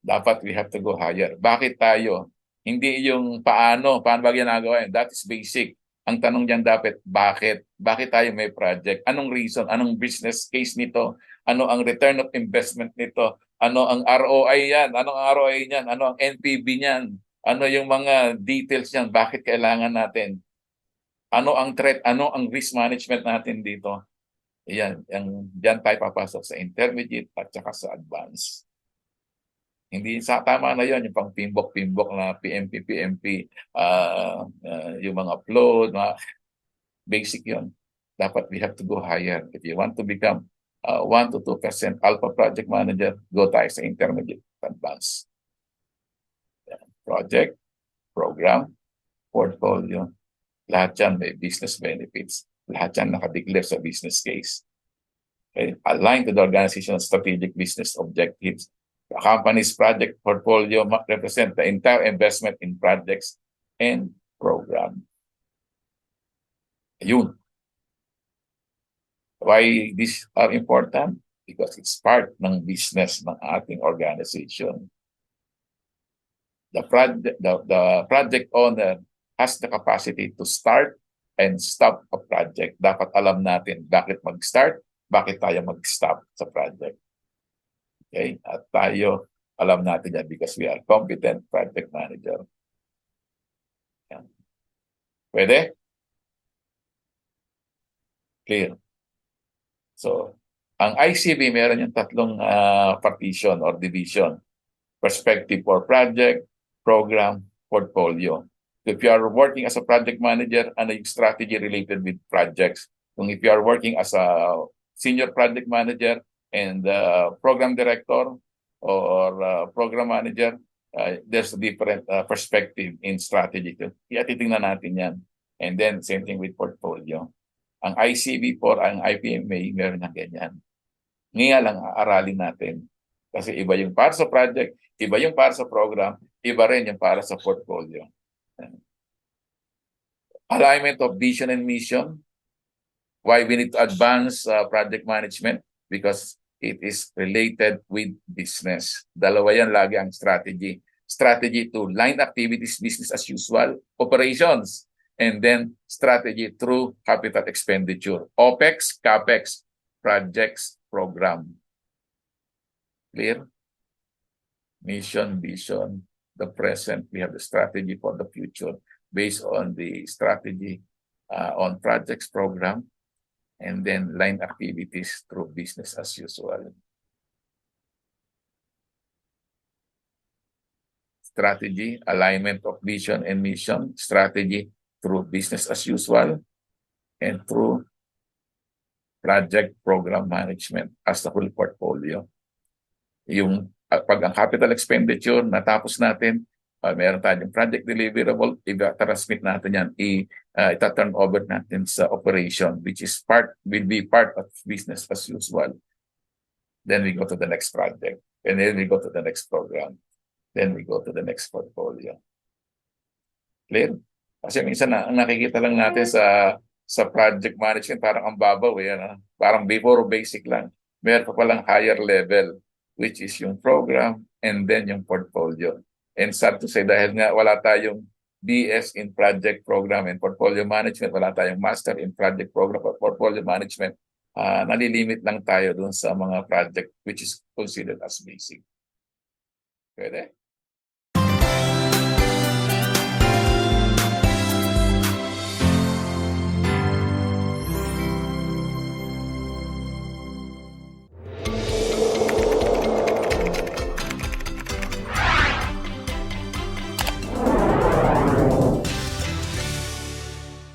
Dapat we have to go higher. Bakit tayo? Hindi yung paano ba ginagawa yun? That is basic. Ang tanong diyan dapat, bakit? Bakit tayo may project? Anong reason? Anong business case nito? Ano ang return of investment nito? Ano ang ROI yan? Anong ROI niyan? Ano ang NPV niyan? Ano yung mga details niyan? Bakit kailangan natin? Ano ang threat? Ano ang risk management natin dito? Diyan tayo papasok sa intermediate at saka sa advanced. Hindi sa tama na yon yung pang pimbok-pimbok na PMP, yung mga upload, mga basic yon. Dapat we have to go higher. If you want to become 1 to 2% alpha project manager, go tayo sa intermediate advanced. Project, program, portfolio, lahat yan may business benefits. Lahat yan nakadeclare sa business case. Okay? Aligned to the organization's strategic business objectives. The company's project portfolio represent the entire investment in projects and program. Ayun. Why these are important? Because it's part ng business ng ating organization. The project owner has the capacity to start and stop a project. Dapat alam natin bakit mag-start, bakit tayo mag-stop sa project. Okay? At tayo, alam natin yan because we are competent project manager. Yan. Pwede? Clear. So, ang ICB, meron yung tatlong partition or division. Perspective for project, program, portfolio. If you are working as a project manager, ano yung strategy related with projects? Kung if you are working as a senior project manager, and program director or program manager, there's a different perspective in strategy. Titingnan natin yan. And then, same thing with portfolio. Ang ICB for ang IPMA, meron ng ganyan. Ngayon lang, aaralin natin Kasi iba yung para sa project, iba yung para sa program, iba rin yung para sa portfolio. Alignment of vision and mission. Why we need to advance project management? Because it is related with business. Dalawa yan lagi ang strategy. Strategy to line activities, business as usual, operations, and then strategy through capital expenditure. OPEX, CAPEX, projects, program. Clear? Mission, vision, the present, we have the strategy for the future based on the strategy on projects program, and then line activities through business as usual. Strategy, alignment of vision and mission, strategy through business as usual, and through project program management as the whole portfolio. Yung pag ang capital expenditure natapos natin, meron tayong project deliverable, i-transmit natin yan, ita-turn over natin sa operation, which is will be part of business as usual. Then we go to the next project, and then we go to the next program, then we go to the next portfolio. Clear? Kasi minsan nakikita lang natin sa project management parang ang babaw parang before basic lang. Meron pa palang higher level, which is yung program and then yung portfolio. And sad to say, dahil nga wala tayong BS in project program and portfolio management, wala tayong master in project program or portfolio management, nalilimit lang tayo dun sa mga project which is considered as basic. Pwede?